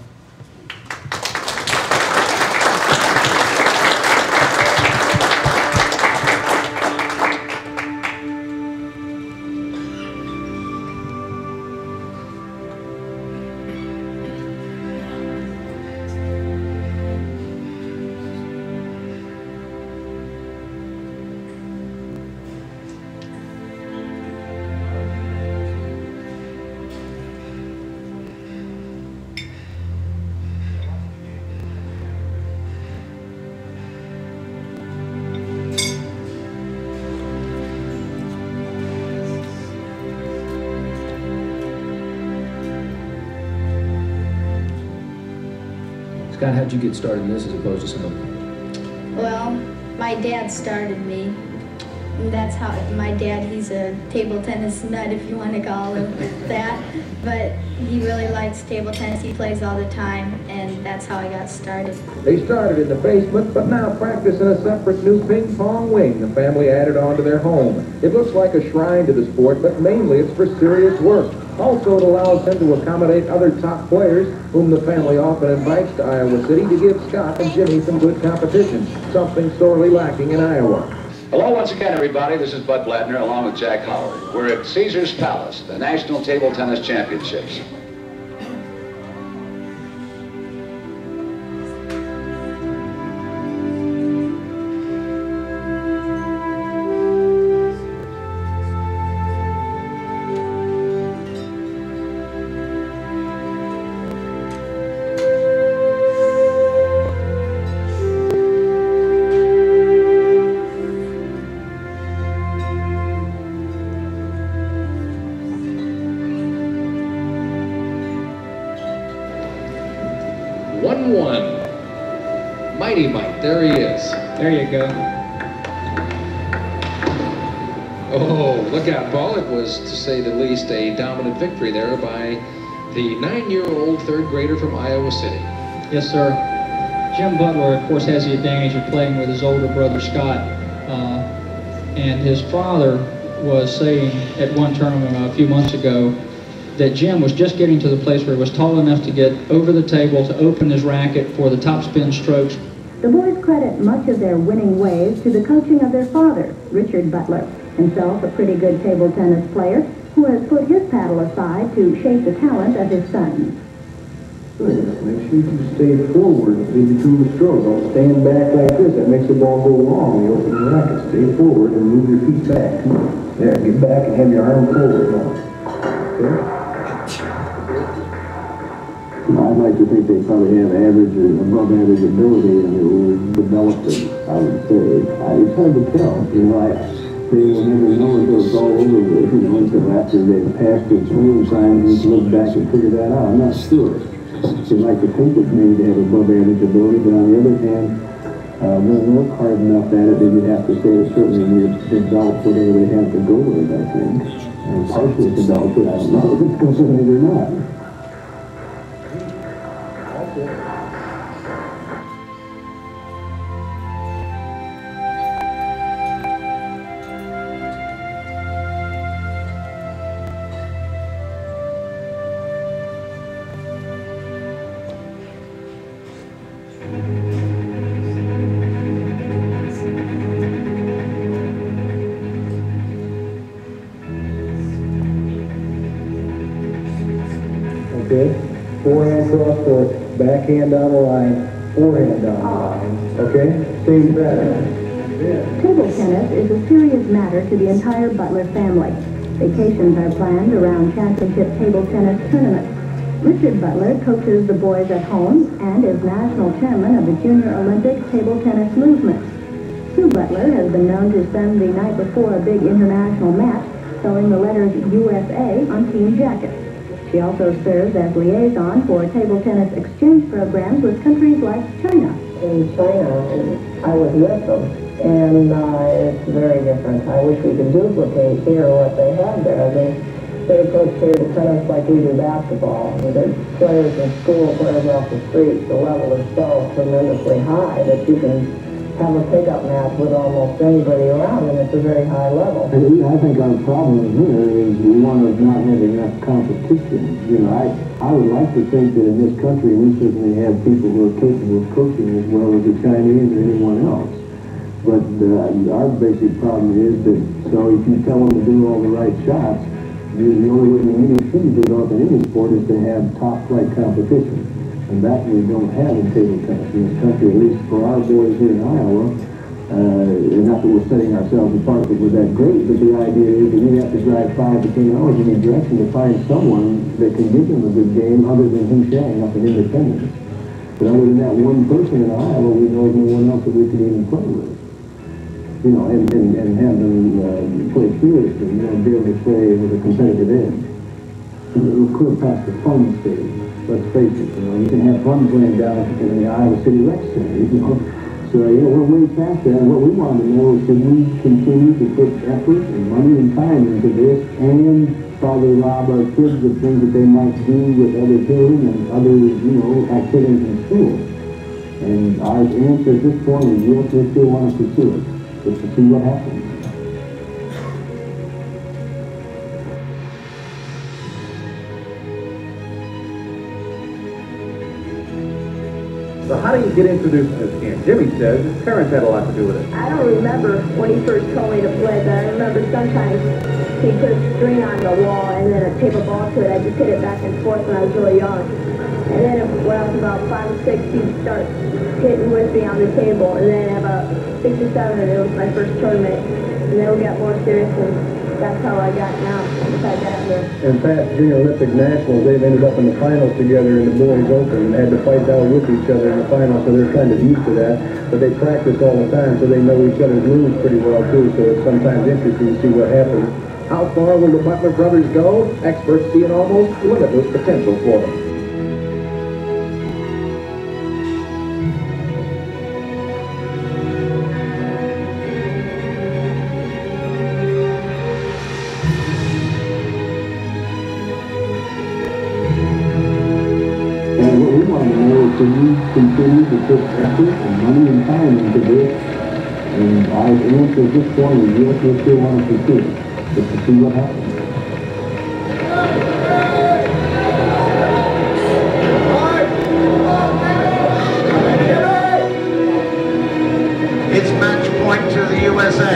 Scott, how'd you get started in this as opposed to some? Well, my dad started me. And that's how, my dad, he's a table tennis nut, if you want to call him that. But he really likes table tennis. He plays all the time, and that's how I got started. They started in the basement, but now practice in a separate new ping pong wing the family added on to their home. It looks like a shrine to the sport, but mainly it's for serious work. Also, it allows them to accommodate other top players, whom the family often invites to Iowa City to give Scott and Jimmy some good competition, something sorely lacking in Iowa. Hello once again, everybody. This is Bud Bladner along with Jack Howard. We're at Caesar's Palace, the National Table Tennis Championships. 1-1. Mighty Mike, there he is. There you go. Oh, look out, Paul. It was, to say the least, a dominant victory there by the 9-year-old third grader from Iowa City. Yes, sir. Jim Butler, of course, has the advantage of playing with his older brother, Scott. And his father was saying at one tournament a few months ago that Jim was just getting to the place where he was tall enough to get over the table to open his racket for the topspin strokes. The boys credit much of their winning ways to the coaching of their father, Richard Butler, himself a pretty good table tennis player who has put his paddle aside to shape the talent of his sons. Make sure you stay forward in between the strokes. Don't stand back like this. That makes the ball go long. You open the racket. Stay forward and move your feet back. Come on. There, get back and have your arm forward now. Okay? I'd like to think they probably have average or above average ability and it will develop it, I would say. It's hard to tell. You know, they will never know until it's all over with, you know, until after they've passed their swing signs and look back and figure that out. I'm not sure. You'd like to think that maybe they have above average ability, but on the other hand, they'll work hard enough at it that you'd have to say that certainly they've developed whatever they have to go with, I think. And partially developed it, I don't know if it's considered or not. Okay, forehand cross court, backhand down the line, forehand down the line. Okay, same pattern. Table tennis is a serious matter to the entire Butler family. Vacations are planned around championship table tennis tournaments. Richard Butler coaches the boys at home and is national chairman of the Junior Olympic Table Tennis Movement. Sue Butler has been known to spend the night before a big international match sewing the letters USA on team jackets. She also serves as liaison for table tennis exchange programs with countries like China. In China, I was with them, and it's very different. I wish we could duplicate here what they have there. They coach table tennis like we do basketball. The players in school, players off the street, the level is so tremendously high that you can have a pickup match with almost anybody around, and it's a very high level. I think our problem here is one of not having enough competition. You know, I would like to think that in this country we certainly have people who are capable of coaching as well as the Chinese or anyone else. But our basic problem is that, so if you tell them to do all the right shots, the only way you really should develop in any sport is to have top-flight competition. And that we don't have in table tennis in this country, at least for our boys here in Iowa. And not that we're setting ourselves apart that we're that great, but the idea is that we have to drive 5 to 10 hours in a direction to find someone that can give them a good game other than Hu Shang up in Independence. But other than that one person in Iowa, we know no one else that we can even play with. You know, and have them play seriously, you know, be able to play with a competitive edge. We're clear past the fun stage. Let's face it, you know, you can have fun playing down in the Iowa City Rec Center, you know. So, you know, we're way past that. And what we want to know is, should we continue to put effort and money and time into this and probably rob our kids of things that they might do with other children and other, you know, activities in school? And our answer at this point is yes, we still want to pursue it, but to see what happens. So how do you get introduced to this game? Jimmy says his parents had a lot to do with it. I don't remember when he first told me to play, but I remember sometimes he'd put a string on the wall and then a tape of ball to it. I just hit it back and forth when I was really young. And then when I was about 5 or 6, he'd start hitting with me on the table. And then at about 6 or 7, it was my first tournament. And then we got more serious, and that's how I got now, since I got here. In past Junior Olympic Nationals, they've ended up in the finals together in the boys open and had to fight down with each other in the finals, so they're kind of used to that. But they practice all the time, so they know each other's moves pretty well too, so it's sometimes interesting to see what happens. How far will the Butler brothers go? Experts see an almost limitless potential for them. continue to put effort and money and time into this. And I've answered this point, and yes, we still want to pursue it, but to see what happens. It's match point to the USA.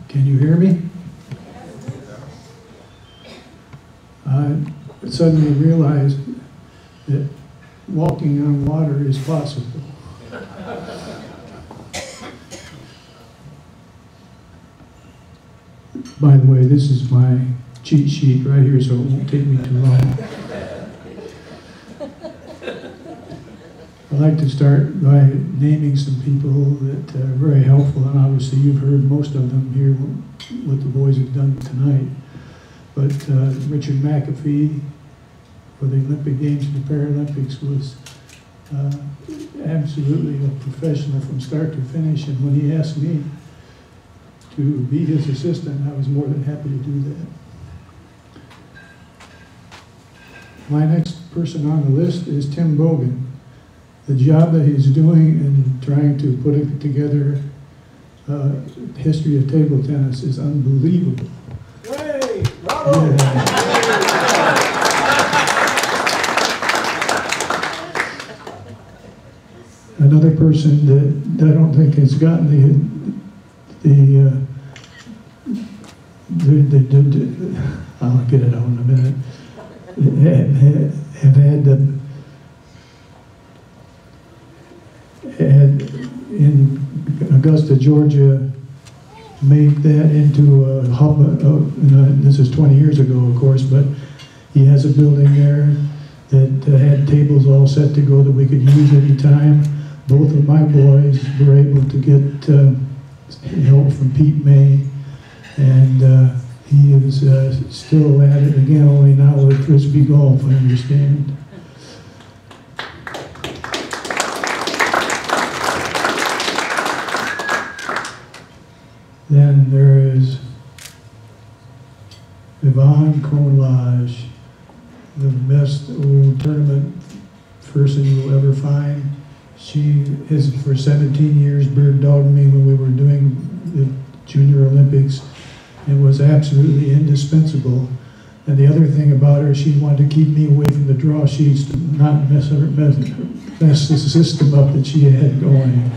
Can you hear me? I suddenly realized that walking on water is possible. By the way, this is my cheat sheet right here, so it won't take me too long. I'd like to start by naming some people that are very helpful, and obviously you've heard most of them here, what the boys have done tonight. But Richard McAfee for the Olympic Games and the Paralympics was absolutely a professional from start to finish, and when he asked me to be his assistant, I was more than happy to do that. My next person on the list is Tim Bogan. The job that he's doing in trying to put it together, history of table tennis is unbelievable. Hey, bravo! Yeah. Another person that I don't think has gotten I'll get it out in a minute, have had in Augusta, Georgia, made that into a hub. This is 20 years ago, of course, but he has a building there that had tables all set to go that we could use any time. Both of my boys were able to get help from Pete May, and he is still at it again, only now with Frisbee golf, I understand. Then there is Yvonne Conlage, the best old tournament person you'll ever find. She is for 17 years bird dogged me when we were doing the Junior Olympics and was absolutely indispensable. And the other thing about her, she wanted to keep me away from the draw sheets to not mess the system up that she had going.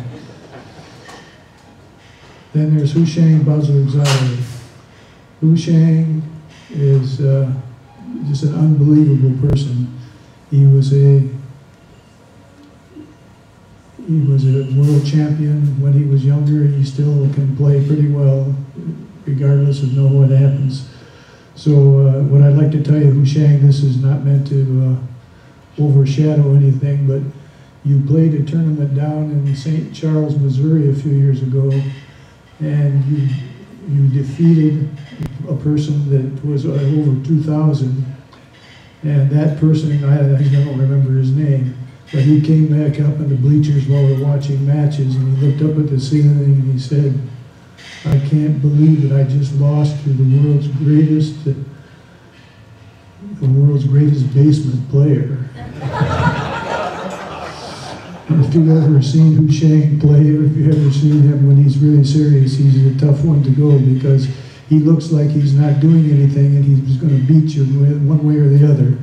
Then there's Hushang Bazlugzadeh. Hushang is just an unbelievable person. He was a world champion when he was younger. He still can play pretty well, regardless of what happens. So what I'd like to tell you, Hushang, this is not meant to overshadow anything, but you played a tournament down in St. Charles, Missouri a few years ago, and you defeated a person that was over 2,000, and that person, I don't remember his name, but he came back up in the bleachers while we're watching matches, and he looked up at the ceiling and he said, "I can't believe that I just lost to the world's greatest basement player." And if you've ever seen Hushang play, or if you've ever seen him when he's really serious, he's a tough one to go because he looks like he's not doing anything and he's going to beat you one way or the other.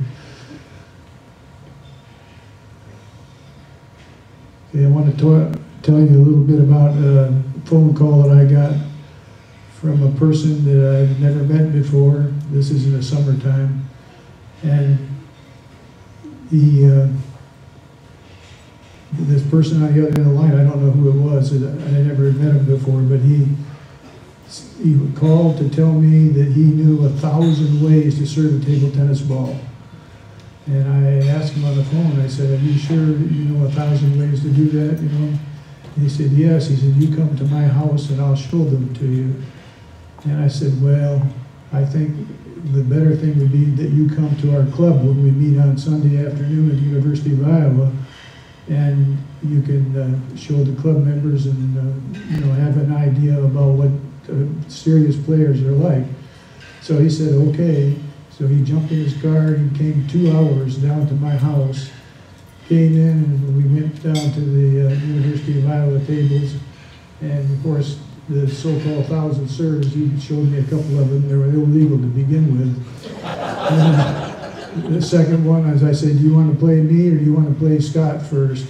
Okay, I want to tell you a little bit about a phone call that I got from a person that I've never met before. This is in the summertime. And this person on the other end of the line, I don't know who it was, I never met him before, but he called to tell me that he knew 1,000 ways to serve a table tennis ball. And I asked him on the phone, I said, "Are you sure that you know 1,000 ways to do that, you know?" And he said, "Yes." He said, "You come to my house and I'll show them to you." And I said, "Well, I think the better thing would be that you come to our club when we meet on Sunday afternoon at the University of Iowa, and you can show the club members and have an idea about what serious players are like." So he said, "Okay." So he jumped in his car, he came 2 hours down to my house, came in, and we went down to the University of Iowa tables, and of course, the so-called 1,000 serves, he showed me a couple of them. They were illegal to begin with. And the second one, as I said, "Do you want to play me or do you want to play Scott first?"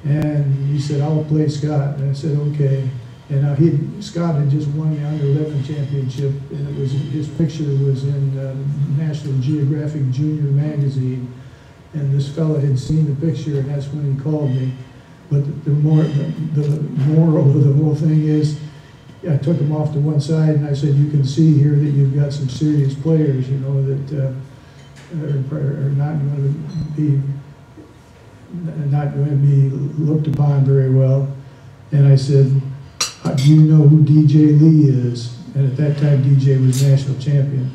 And he said, "I'll play Scott." And I said, "Okay." And now Scott had just won the Under-11 championship, and his picture was in National Geographic Junior magazine. And this fella had seen the picture, and that's when he called me. But the moral of the whole thing is, I took him off to one side and I said, "You can see here that you've got some serious players, you know, that are not going to be looked upon very well." And I said, "Do you know who DJ Lee is?" And at that time, DJ was national champion.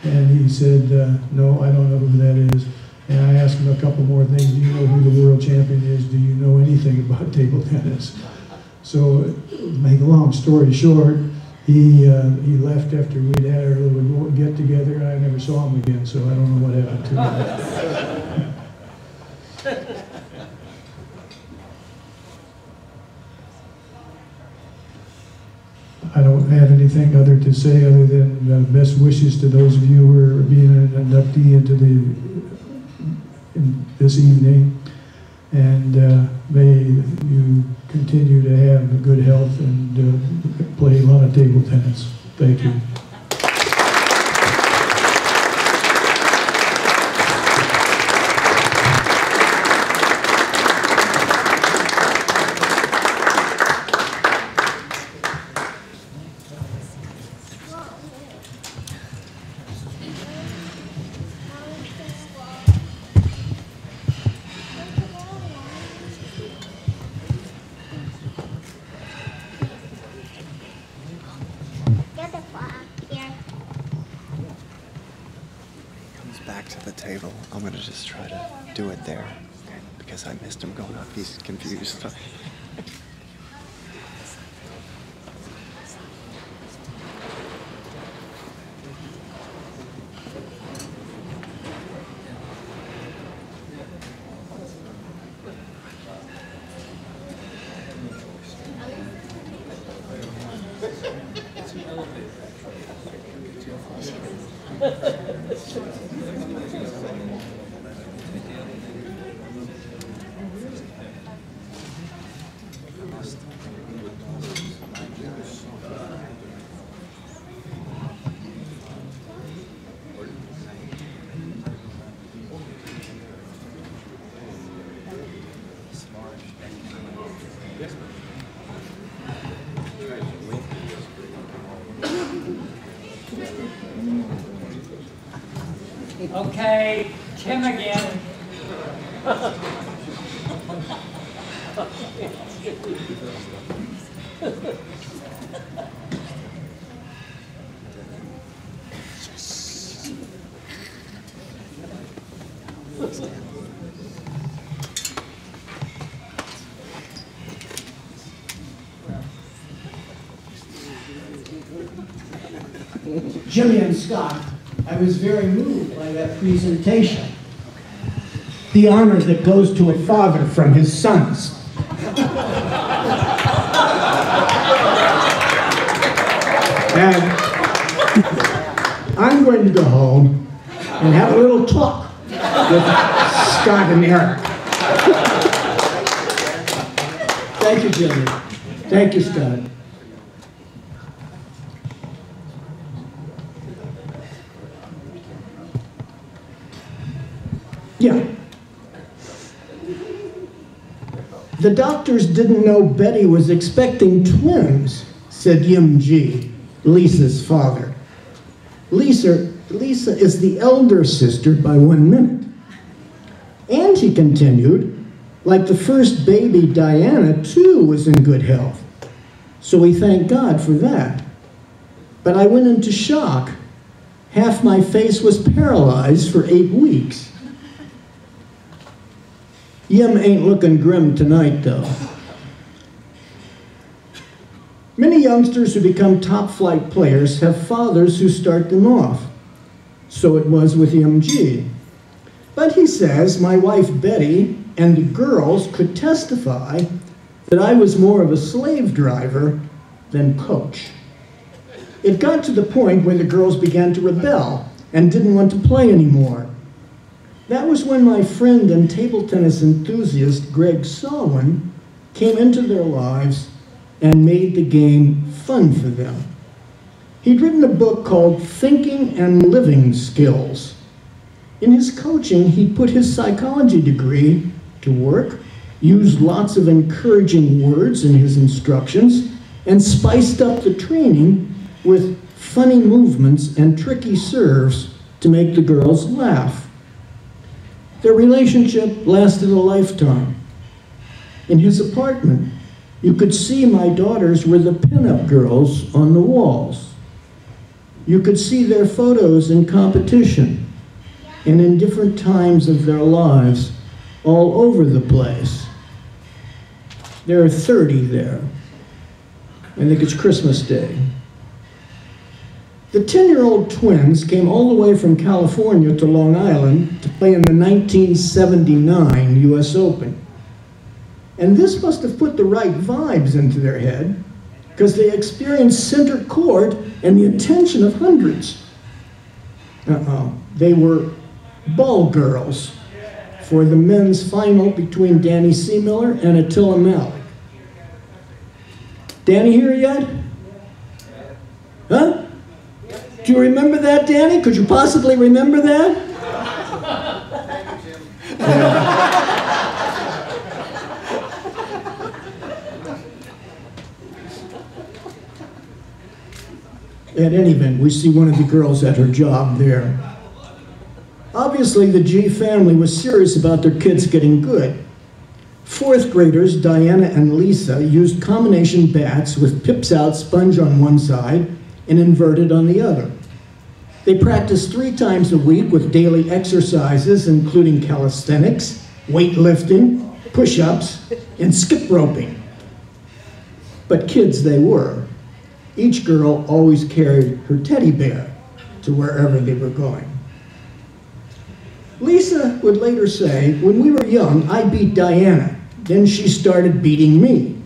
And he said, "No, I don't know who that is." And I asked him a couple more things. "Do you know who the world champion is? Do you know anything about table tennis?" So, make a long story short, he left after we'd had our little get together, and I never saw him again. So I don't know what happened to him. I don't have anything other to say other than best wishes to those of you who are being an inductee into this evening, and may you continue to have good health and play a lot of table tennis. Thank you. Table. I'm gonna just try to do it there, okay? Because I missed him going up. He's confused. Okay, Tim again. Jimmy and Scott, I was very moved by that presentation. The honor that goes to a father from his sons. And I'm going to go home and have a little talk with Scott and Eric. Thank you, Jimmy. Thank you, Scott. Yeah. The doctors didn't know Betty was expecting twins, said Yim G, Lisa's father. Lisa is the elder sister by 1 minute. And he continued, like the first baby, Diana, too, was in good health. So we thank God for that. But I went into shock. Half my face was paralyzed for 8 weeks. Yim ain't looking grim tonight, though. Many youngsters who become top-flight players have fathers who start them off. So it was with Yim G. But he says my wife Betty and the girls could testify that I was more of a slave driver than coach. It got to the point where the girls began to rebel and didn't want to play anymore. That was when my friend and table tennis enthusiast Greg Sawin came into their lives and made the game fun for them. He'd written a book called Thinking and Living Skills. In his coaching, he put his psychology degree to work, used lots of encouraging words in his instructions, and spiced up the training with funny movements and tricky serves to make the girls laugh. Their relationship lasted a lifetime. In his apartment, you could see my daughters were the pinup girls on the walls. You could see their photos in competition and in different times of their lives all over the place. There are 30 there. I think it's Christmas Day. The 10-year-old twins came all the way from California to Long Island to play in the 1979 US Open. And this must have put the right vibes into their head, because they experienced center court and the attention of hundreds. They were ball girls for the men's final between Danny Seamiller and Attila Malik. Danny here yet? Huh? Do you remember that, Danny? Could you possibly remember that? At any event, we see one of the girls at her job there. Obviously, the G family was serious about their kids getting good. 4th graders, Diana and Lisa, used combination bats with pips out sponge on one side and inverted on the other. They practiced 3 times a week with daily exercises, including calisthenics, weightlifting, push-ups, and skip roping. But kids they were. Each girl always carried her teddy bear to wherever they were going. Lisa would later say, when we were young, I beat Diana. Then she started beating me.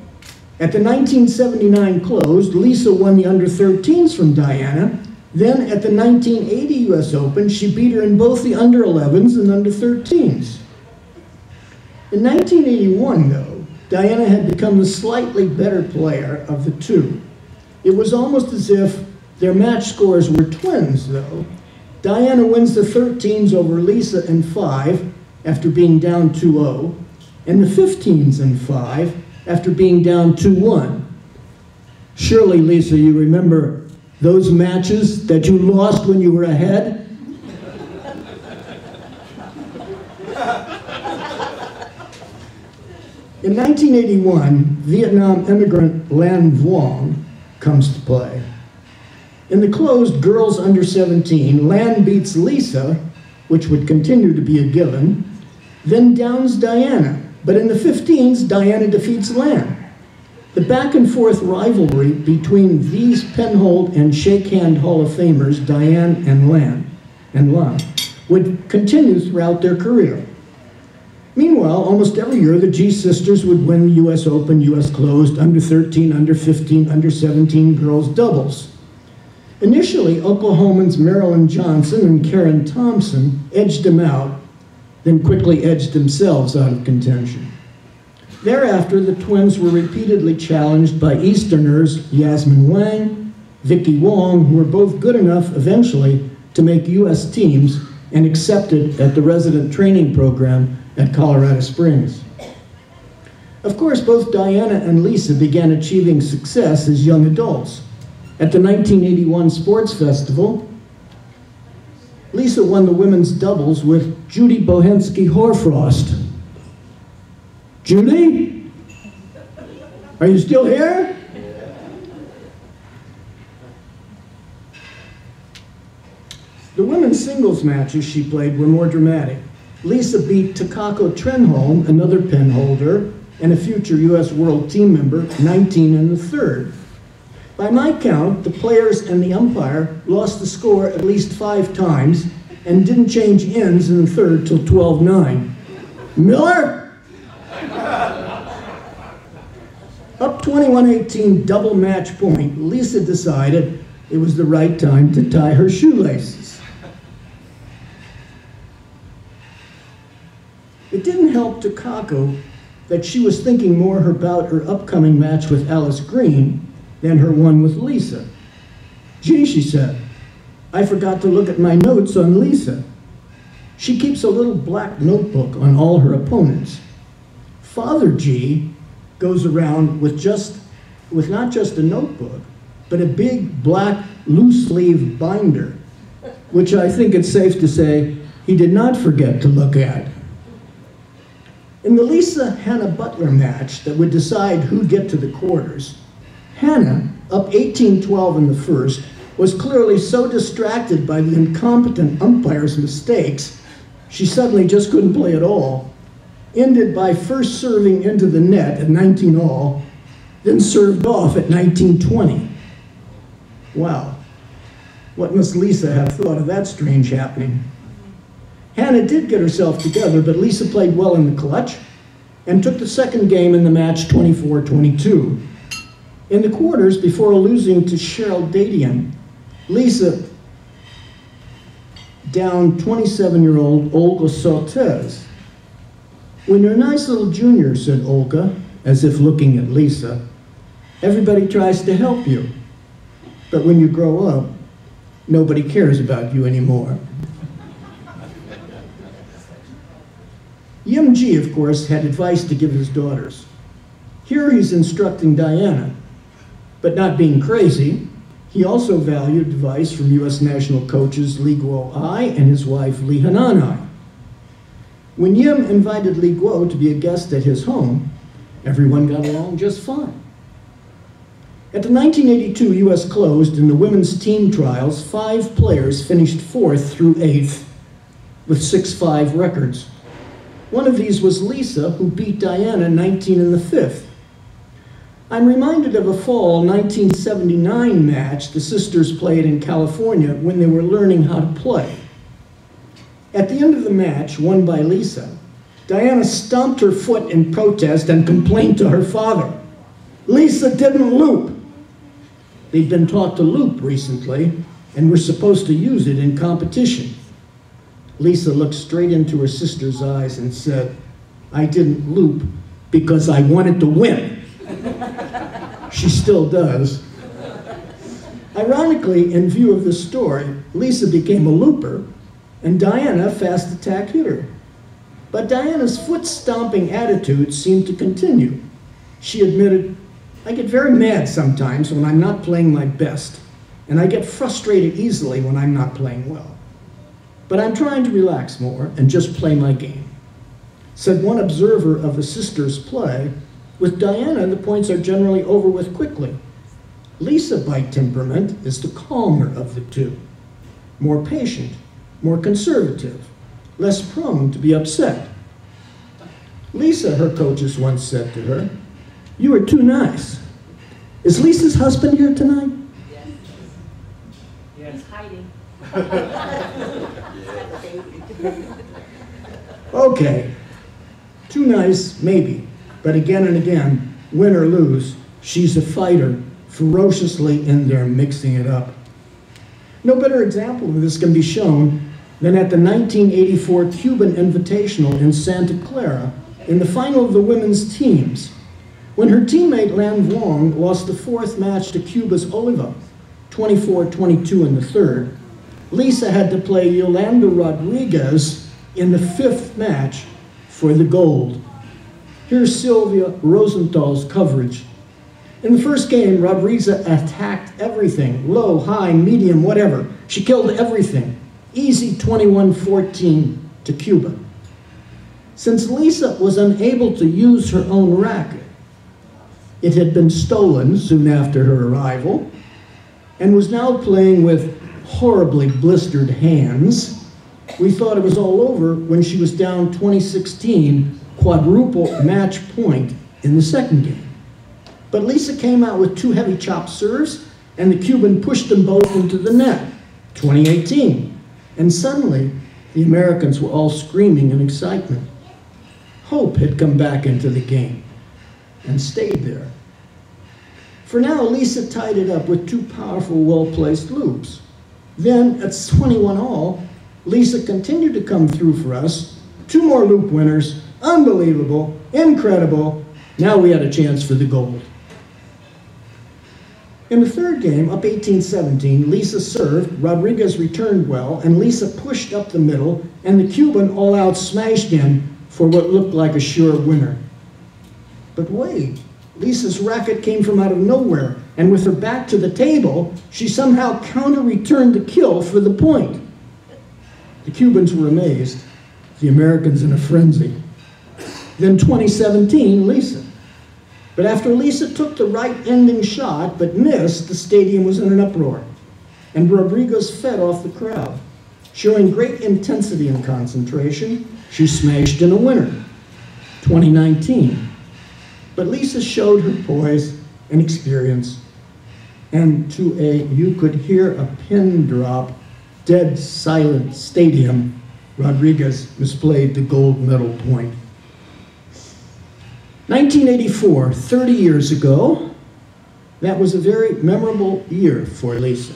At the 1979 close, Lisa won the under-13s from Diana, Then at the 1980 US Open, she beat her in both the under 11s and under 13s. In 1981, though, Diana had become the slightly better player of the two. It was almost as if their match scores were twins, though. Diana wins the 13s over Lisa in 5 after being down 2-0, and the 15s in 5 after being down 2-1. Surely, Lisa, you remember those matches that you lost when you were ahead? In 1981, Vietnam immigrant Lan Vuong comes to play. In the closed girls under 17, Lan beats Lisa, which would continue to be a given, then downs Diana. But in the 15s, Diana defeats Lan. The back and forth rivalry between these penhold and shake hand Hall of Famers, Diane and Lan, would continue throughout their career. Meanwhile, almost every year, the G sisters would win the US Open, US Closed, under 13, under 15, under 17 girls doubles. Initially, Oklahoman's Marilyn Johnson and Karen Thompson edged them out, then quickly edged themselves out of contention. Thereafter, the twins were repeatedly challenged by Easterners Yasmin Wang, Vicky Wong, who were both good enough eventually to make US teams and accepted at the resident training program at Colorado Springs. Of course, both Diana and Lisa began achieving success as young adults. At the 1981 Sports Festival, Lisa won the women's doubles with Judy Bohensky-Horfrost. Judy? Are you still here? The women's singles matches she played were more dramatic. Lisa beat Takako Trenholm, another penholder, and a future US World Team member, 19 in the third. By my count, the players and the umpire lost the score at least 5 times and didn't change ends in the third till 12-9. Miller? Up 21-18 double match point, Lisa decided it was the right time to tie her shoelaces. It didn't help Takako that she was thinking more about her upcoming match with Alice Green than her one with Lisa. Gee, she said, I forgot to look at my notes on Lisa. She keeps a little black notebook on all her opponents. Father G goes around with not just a notebook, but a big black loose-sleeve binder, which I think it's safe to say he did not forget to look at. In the Lisa-Hannah Butler match that would decide who'd get to the quarters, Hannah, up 18-12 in the first, was clearly so distracted by the incompetent umpire's mistakes, she suddenly just couldn't play at all, ended by first serving into the net at 19-all, then served off at 19-20. Wow, what must Lisa have thought of that strange happening? Hannah did get herself together, but Lisa played well in the clutch and took the second game in the match 24-22. In the quarters, before losing to Cheryl Dadian, Lisa down 27-year-old Olga Soltesz. When you're a nice little junior, said Olga, as if looking at Lisa, everybody tries to help you. But when you grow up, nobody cares about you anymore. Yim G, of course, had advice to give his daughters. Here he's instructing Diana, but not being crazy. He also valued advice from U.S. national coaches Li Guo Ai and his wife Li Hananai. When Yim invited Li Guo to be a guest at his home, everyone got along just fine. At the 1982 U.S. Closed in the women's team trials, 5 players finished 4th through 8th with 6-5 records. One of these was Lisa, who beat Diana 19 in the 5th. I'm reminded of a fall 1979 match the sisters played in California when they were learning how to play. At the end of the match, won by Lisa, Diana stomped her foot in protest and complained to her father. Lisa didn't loop. They'd been taught to loop recently, and we're supposed to use it in competition. Lisa looked straight into her sister's eyes and said, I didn't loop because I wanted to win. She still does. Ironically, in view of the story, Lisa became a looper and Diana fast attack hit her. But Diana's foot-stomping attitude seemed to continue. She admitted, I get very mad sometimes when I'm not playing my best, and I get frustrated easily when I'm not playing well. But I'm trying to relax more and just play my game. Said one observer of the sisters' play, with Diana, the points are generally over with quickly. Lisa, by temperament, is the calmer of the two. More patient, more conservative, less prone to be upset. Lisa, her coaches once said to her, you are too nice. Is Lisa's husband here tonight? Yes. He's hiding. Okay, too nice, maybe, but again and again, win or lose, she's a fighter, ferociously in there mixing it up. No better example of this can be shown than at the 1984 Cuban Invitational in Santa Clara in the final of the women's teams, when her teammate Lan Vuong lost the fourth match to Cuba's Oliva, 24-22 in the third. Lisa had to play Yolanda Rodriguez in the fifth match for the gold. Here's Sylvia Rosenthal's coverage. In the first game, Rodriguez attacked everything, low, high, medium, whatever. She killed everything. Easy 21-14 to Cuba. Since Lisa was unable to use her own racket, it had been stolen soon after her arrival, and was now playing with horribly blistered hands. We thought it was all over when she was down 2016, quadruple match point in the second game. But Lisa came out with two heavy chop serves, and the Cuban pushed them both into the net, 2018. And suddenly, the Americans were all screaming in excitement. Hope had come back into the game and stayed there. For now, Lisa tied it up with two powerful, well-placed loops. Then, at 21 all, Lisa continued to come through for us. Two more loop winners, unbelievable, incredible. Now we had a chance for the gold. In the third game, up 18-17, Lisa served, Rodriguez returned well, and Lisa pushed up the middle, and the Cuban all-out smashed in for what looked like a sure winner. But wait, Lisa's racket came from out of nowhere, and with her back to the table, she somehow counter-returned the kill for the point. The Cubans were amazed, the Americans in a frenzy. Then 2017, Lisa. But after Lisa took the right ending shot but missed, the stadium was in an uproar, and Rodriguez fed off the crowd. Showing great intensity and concentration, she smashed in a winner, 2019. But Lisa showed her poise and experience, and to a you could hear a pin drop, dead silent stadium, Rodriguez misplayed the gold medal point. 1984, 30 years ago, that was a very memorable year for Lisa.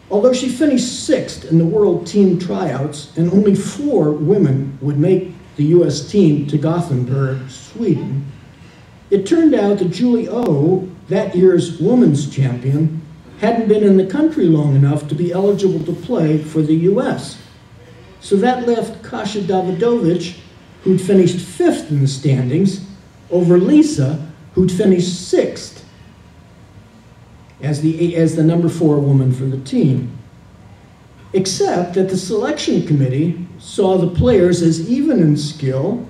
Although she finished sixth in the world team tryouts and only 4 women would make the US team to Gothenburg, Sweden, it turned out that Julie O, that year's women's champion, hadn't been in the country long enough to be eligible to play for the US. So that left Kasia Davidovich, who'd finished 5th in the standings, over Lisa, who'd finished 6th as the number 4 woman for the team. Except that the selection committee saw the players as even in skill,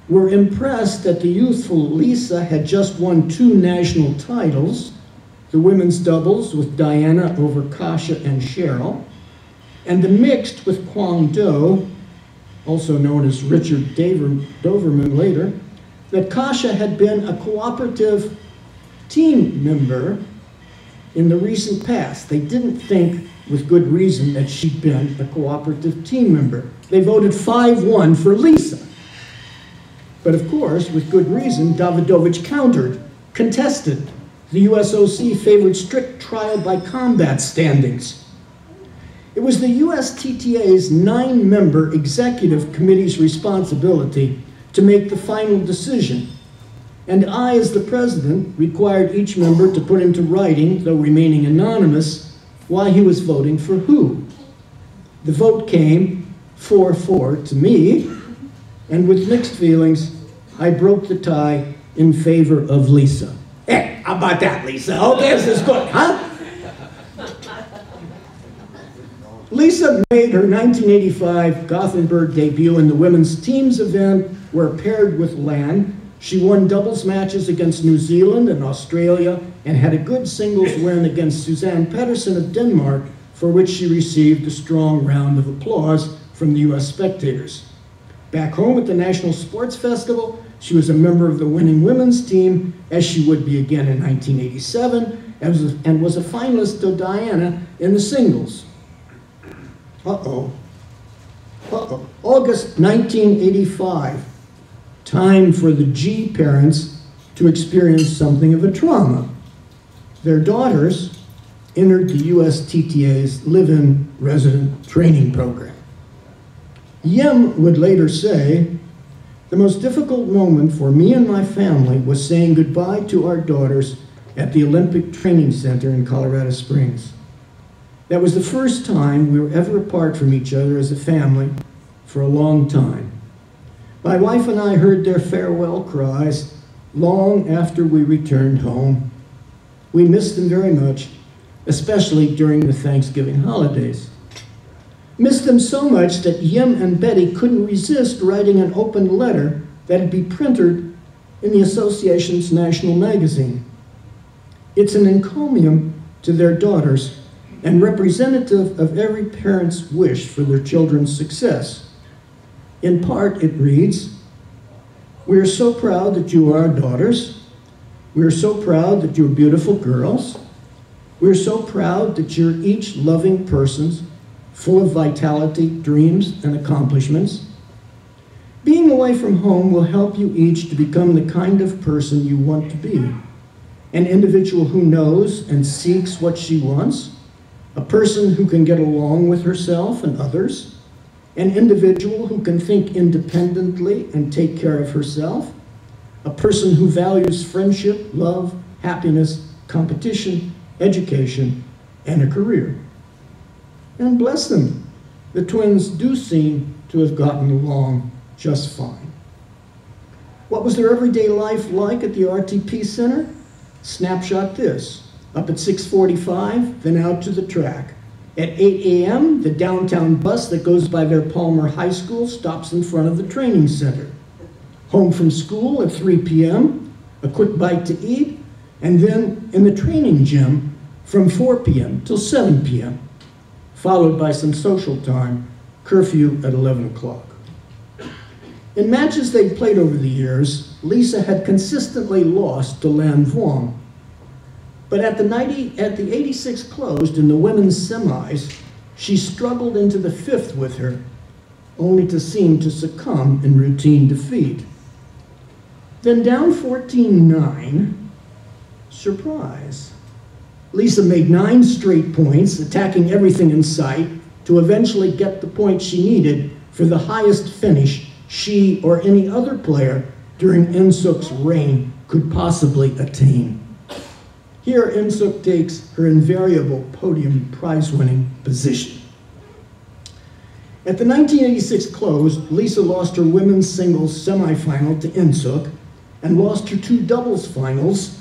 were impressed that the youthful Lisa had just won 2 national titles, the women's doubles with Diana over Kasia and Cheryl, and the mixed with Kwang Do, also known as Richard Doverman later, that Kasia had been a cooperative team member in the recent past. They didn't think, with good reason, that she'd been a cooperative team member. They voted 5-1 for Lisa. But of course, with good reason, Davidovich countered, contested, The USOC favored strict trial by combat standings. It was the USTTA's 9-member executive committee's responsibility to make the final decision, and I, as the president, required each member to put into writing, though remaining anonymous, why he was voting for who. The vote came 4-4 to me, and with mixed feelings, I broke the tie in favor of Lisa. Hey, how about that, Lisa? Okay, this is good, huh? Lisa made her 1985 Gothenburg debut in the women's teams event, where paired with Lan, she won doubles matches against New Zealand and Australia and had a good singles win against Suzanne Pedersen of Denmark, for which she received a strong round of applause from the US spectators. Back home at the National Sports Festival, she was a member of the winning women's team, as she would be again in 1987, and was a finalist to Diana in the singles. August 1985. Time for the G parents to experience something of a trauma. Their daughters entered the USTTA's live-in resident training program. Yim would later say, "The most difficult moment for me and my family was saying goodbye to our daughters at the Olympic Training Center in Colorado Springs. That was the first time we were ever apart from each other as a family for a long time. My wife and I heard their farewell cries long after we returned home. We missed them very much, especially during the Thanksgiving holidays. Missed them so much that Yim and Betty couldn't resist writing an open letter that'd be printed in the association's national magazine. It's an encomium to their daughters and representative of every parent's wish for their children's success. In part, it reads, "We are so proud that you are our daughters. We are so proud that you're beautiful girls. We are so proud that you're each loving persons, full of vitality, dreams, and accomplishments. Being away from home will help you each to become the kind of person you want to be. An individual who knows and seeks what she wants, a person who can get along with herself and others, an individual who can think independently and take care of herself, a person who values friendship, love, happiness, competition, education, and a career." And bless them, the twins do seem to have gotten along just fine. What was their everyday life like at the RTP Center? Snapshot this: up at 6:45, then out to the track. At 8 a.m., the downtown bus that goes by their Palmer High School stops in front of the training center. Home from school at 3 p.m., a quick bite to eat, and then in the training gym from 4 p.m. till 7 p.m., followed by some social time, curfew at 11 o'clock. In matches they'd played over the years, Lisa had consistently lost to Lan Vuong. But at the 86 closed in the women's semis, she struggled into the fifth with her, only to seem to succumb in routine defeat. Then down 14-9, surprise. Lisa made 9 straight points, attacking everything in sight, to eventually get the point she needed for the highest finish she or any other player during Insuk's reign could possibly attain. Here, Insuk takes her invariable podium prize-winning position. At the 1986 close, Lisa lost her women's singles semifinal to Insuk and lost her 2 doubles finals,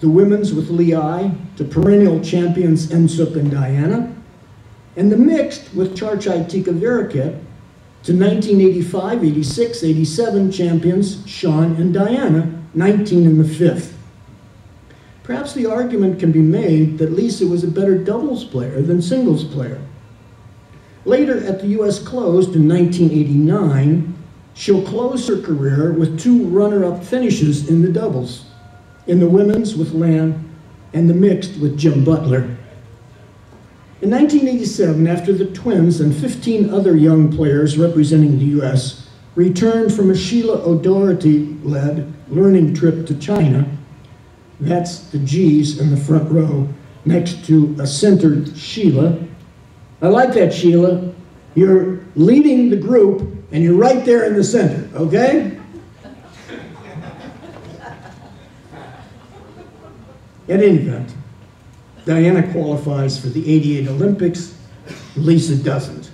the women's with Lee Ai to perennial champions Insuk and Diana, and the mixed with Charchai Tikaviraket to 1985, 86, 87 champions Sean and Diana, 19 in the fifth. Perhaps the argument can be made that Lisa was a better doubles player than singles player. Later at the US Closed in 1989, she'll close her career with 2 runner-up finishes in the doubles, in the women's with Lan and the mixed with Jim Butler. In 1987, after the twins and 15 other young players representing the US returned from a Sheila O'Doherty-led learning trip to China, That's the G's in the front row next to a centered Sheila. I like that, Sheila. You're leading the group and you're right there in the center, okay? In any event, Diana qualifies for the '88 Olympics. Lisa doesn't.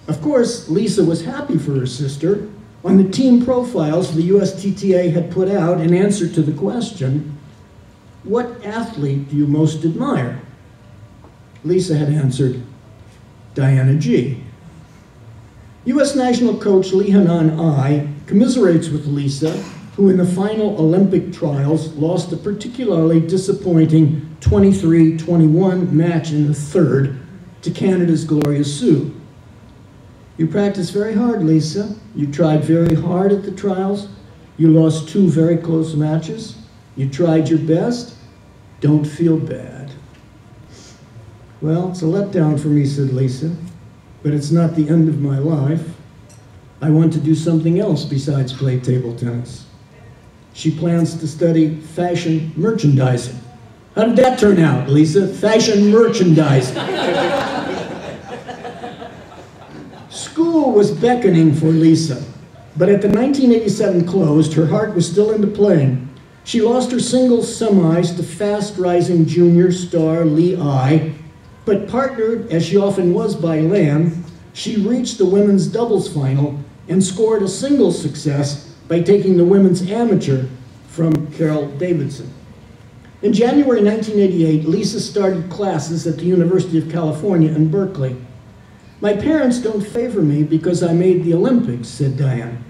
Of course, Lisa was happy for her sister. On the team profiles the USTTA had put out in answer to the question, what athlete do you most admire? Lisa had answered, Diana G. U.S. national coach Lee Hanan I commiserates with Lisa, who in the final Olympic trials lost a particularly disappointing 23-21 match in the third to Canada's Gloria Sue. You practiced very hard, Lisa. You tried very hard at the trials. You lost 2 very close matches. You tried your best. Don't feel bad. Well, it's a letdown for me, said Lisa, but it's not the end of my life. I want to do something else besides play table tennis. She plans to study fashion merchandising. How did that turn out, Lisa? Fashion merchandising. School was beckoning for Lisa, but at the 1987 closed, her heart was still into playing. She lost her singles semis to fast-rising junior star Lee I, but partnered, as she often was by Lam, she reached the women's doubles final and scored a singles success by taking the women's amateur from Carol Davidson. In January 1988, Lisa started classes at the University of California in Berkeley. My parents don't favor me because I made the Olympics, said Diane.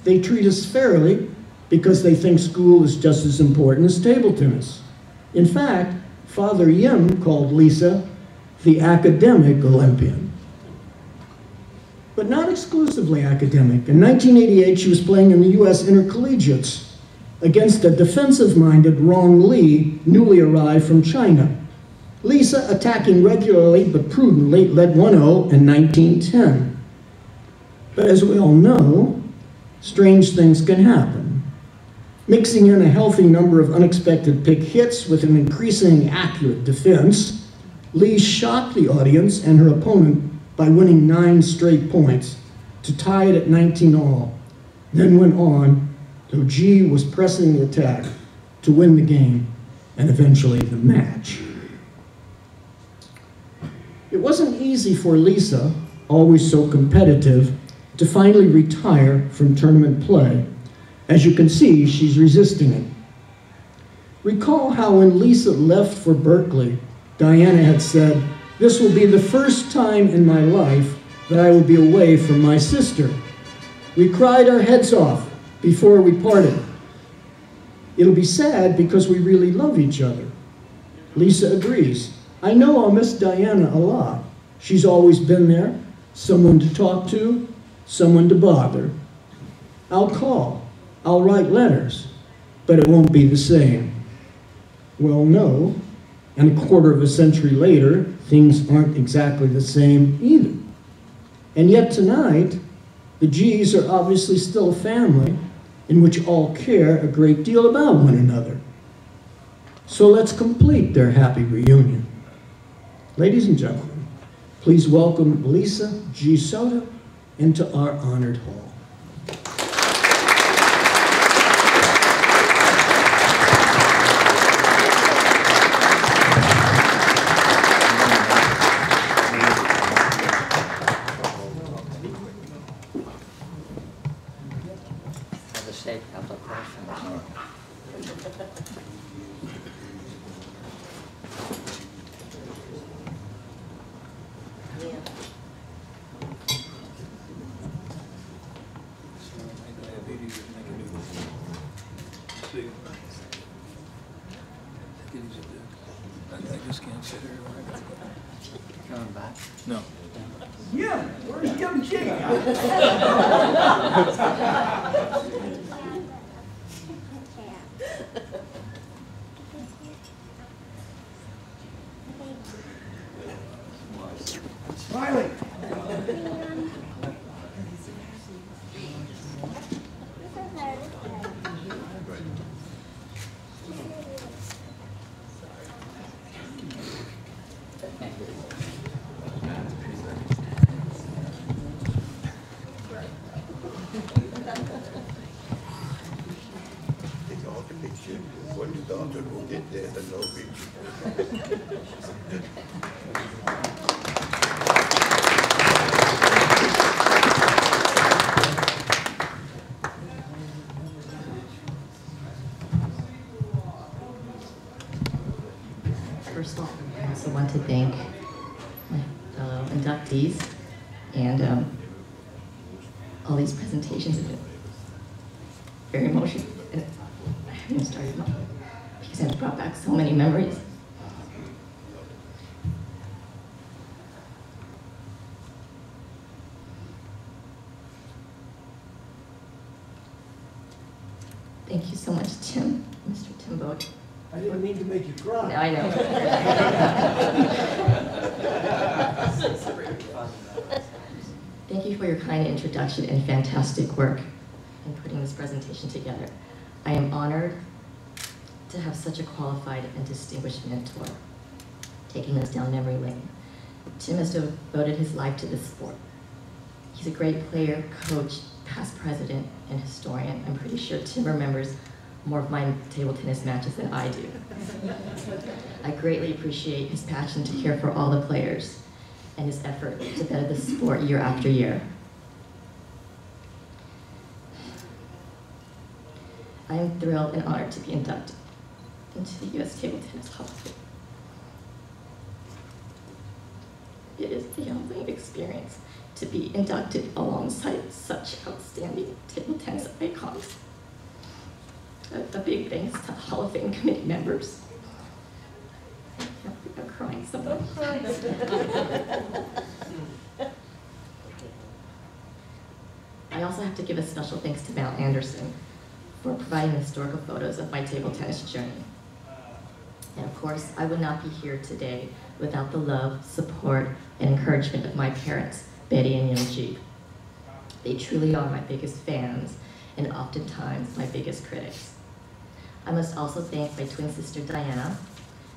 They treat us fairly because they think school is just as important as table tennis. In fact, Father Yim called Lisa the academic Olympian. But not exclusively academic. In 1988, she was playing in the U.S. Intercollegiates against a defensive-minded Rong Li, newly arrived from China. Lisa, attacking regularly but prudently, led 1-0 in 1910. But as we all know, strange things can happen. Mixing in a healthy number of unexpected pick hits with an increasingly accurate defense, Lee shocked the audience and her opponent by winning 9 straight points to tie it at 19-all, then went on, though G was pressing the attack, to win the game and eventually the match. It wasn't easy for Lisa, always so competitive, to finally retire from tournament play. As you can see, she's resisting it. Recall how when Lisa left for Berkeley, Diana had said, "This will be the first time in my life that I will be away from my sister." We cried our heads off before we parted. It'll be sad because we really love each other. Lisa agrees. I know I'll miss Diana a lot. She's always been there, someone to talk to, someone to bother. I'll call, I'll write letters, but it won't be the same. Well, no, and a quarter of a century later, things aren't exactly the same either. And yet tonight, the G's are obviously still a family in which all care a great deal about one another. So let's complete their happy reunion. Ladies and gentlemen, please welcome Lisa G. Soto into our honored hall. Yeah, where's young Jake? Smiley. First of all, I also want to thank my fellow inductees and all these presentations have been very emotional. I haven't even started because it's brought back so many memories. Thank you so much, Tim, Mr. Timbo. I didn't mean to make you cry. No, I know. Thank you for your kind introduction and fantastic work in putting this presentation together. I am honored to have such a qualified and distinguished mentor taking us down memory lane. Tim has devoted his life to this sport. He's a great player, coach, past president, and historian. I'm pretty sure Tim remembers more of my table tennis matches than I do. I greatly appreciate his passion to care for all the players and his effort to better the sport year after year. I am thrilled and honored to be inducted into the U.S. Table Tennis Hall of Fame. It is a humbling experience to be inducted alongside such outstanding table tennis icons. A big thanks to Hall of Fame committee members. I'm crying so much. I also have to give a special thanks to Val Anderson for providing historical photos of my table tennis journey. And of course, I would not be here today without the love, support, and encouragement of my parents, Betty and Yoji. They truly are my biggest fans and oftentimes my biggest critics. I must also thank my twin sister, Diana,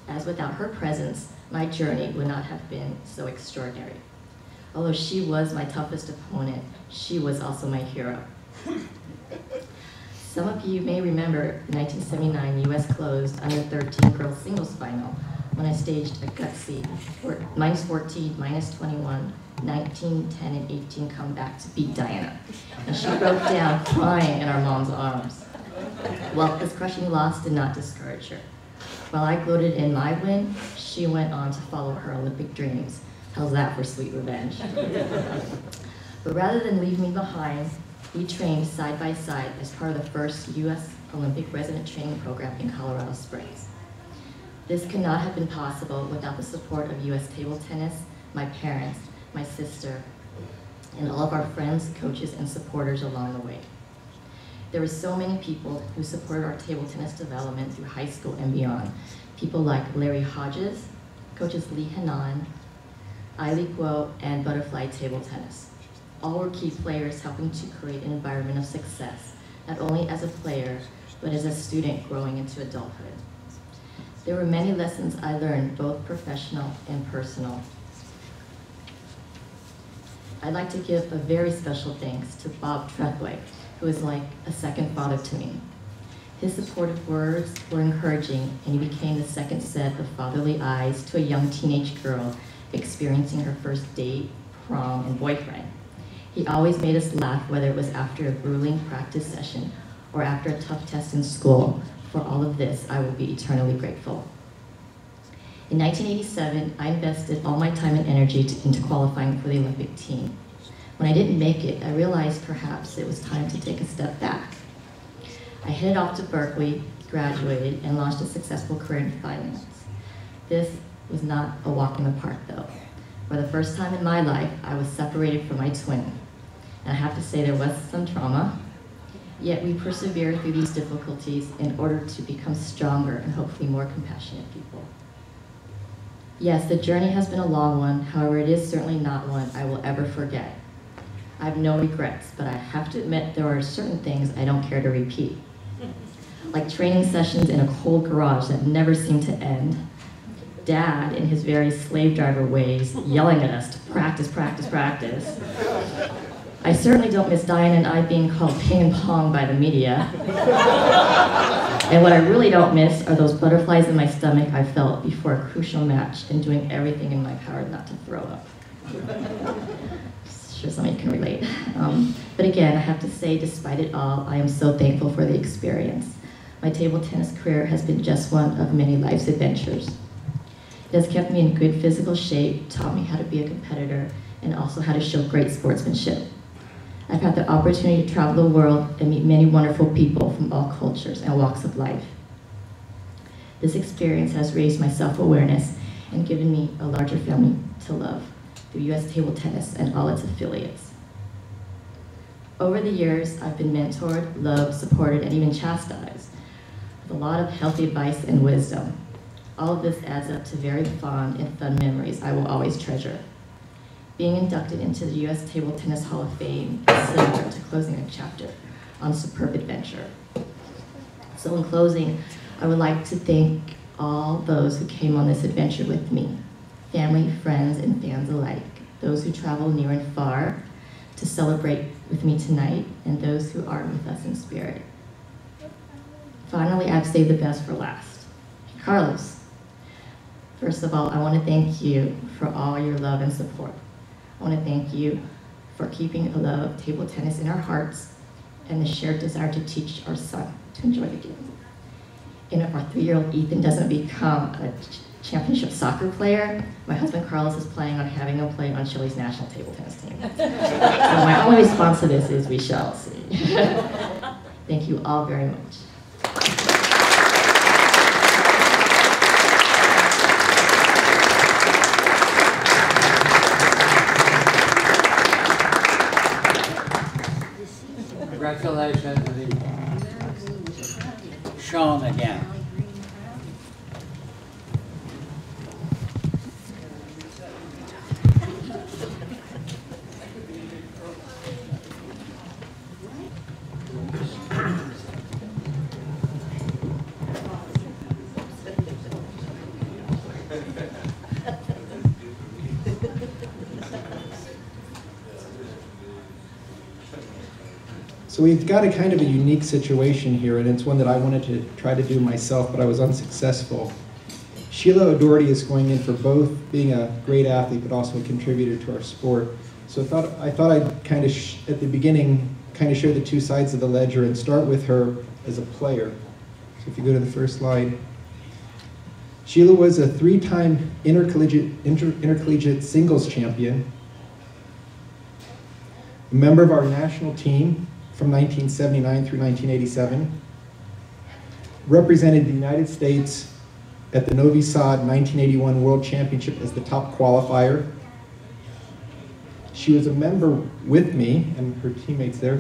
as without her presence, my journey would not have been so extraordinary. Although she was my toughest opponent, she was also my hero. Some of you may remember the 1979 U.S. closed under 13 girls singles final when I staged a gutsy -14, -21, 19, 10, and 18 comeback to beat Diana. And she broke down crying in our mom's arms. Well, this crushing loss did not discourage her. While I gloated in my win, she went on to follow her Olympic dreams. How's that for sweet revenge? But rather than leave me behind, we trained side by side as part of the first U.S. Olympic resident training program in Colorado Springs. This could not have been possible without the support of U.S. Table Tennis, my parents, my sister, and all of our friends, coaches, and supporters along the way. There were so many people who supported our table tennis development through high school and beyond. People like Larry Hodges, coaches Lee Hanan, Eili Guo, and Butterfly Table Tennis. All were key players helping to create an environment of success, not only as a player, but as a student growing into adulthood. There were many lessons I learned, both professional and personal. I'd like to give a very special thanks to Bob Trethway, who is like a second father to me. His supportive words were encouraging, and he became the second set of fatherly eyes to a young teenage girl experiencing her first date, prom, and boyfriend. He always made us laugh, whether it was after a grueling practice session or after a tough test in school. For all of this, I will be eternally grateful. In 1987, I invested all my time and energy into qualifying for the Olympic team. When I didn't make it, I realized perhaps it was time to take a step back. I headed off to Berkeley, graduated, and launched a successful career in finance. This was not a walk in the park, though. For the first time in my life, I was separated from my twin. And I have to say there was some trauma, yet we persevered through these difficulties in order to become stronger and hopefully more compassionate people. Yes, the journey has been a long one, however, it is certainly not one I will ever forget. I have no regrets, but I have to admit there are certain things I don't care to repeat. Like training sessions in a cold garage that never seemed to end, Dad, in his very slave driver ways, yelling at us to practice, practice, practice. I certainly don't miss Diane and I being called ping pong by the media. And what I really don't miss are those butterflies in my stomach I felt before a crucial match and doing everything in my power not to throw up. Sure somebody can relate. But again, I have to say, despite it all, I am so thankful for the experience. My table tennis career has been just one of many life's adventures. It has kept me in good physical shape, taught me how to be a competitor, and also how to show great sportsmanship. I've had the opportunity to travel the world and meet many wonderful people from all cultures and walks of life. This experience has raised my self-awareness and given me a larger family to love through U.S. table tennis and all its affiliates. Over the years, I've been mentored, loved, supported, and even chastised with a lot of healthy advice and wisdom. All of this adds up to very fond and fun memories I will always treasure. Being inducted into the U.S. Table Tennis Hall of Fame is similar to closing a chapter on a superb adventure. So in closing, I would like to thank all those who came on this adventure with me, family, friends, and fans alike, those who travel near and far to celebrate with me tonight, and those who are with us in spirit. Finally, I've saved the best for last. Carlos, first of all, I want to thank you for all your love and support. I want to thank you for keeping a love of table tennis in our hearts and the shared desire to teach our son to enjoy the game. And if our 3-year-old Ethan doesn't become a championship soccer player, my husband Carlos is planning on having him play on Chile's national table tennis team. So my only response to this is we shall see. Thank you all very much. Congratulations to Sean again. So we've got a kind of a unique situation here, and it's one that I wanted to try to do myself, but I was unsuccessful. Sheila O'Doherty is going in for both being a great athlete, but also a contributor to our sport. So I thought I'd kind of, at the beginning, kind of show the two sides of the ledger and start with her as a player. So if you go to the first slide. Sheila was a 3-time intercollegiate singles champion, a member of our national team from 1979 through 1987, represented the United States at the Novi Sad 1981 World Championship as the top qualifier. She was a member with me and her teammates there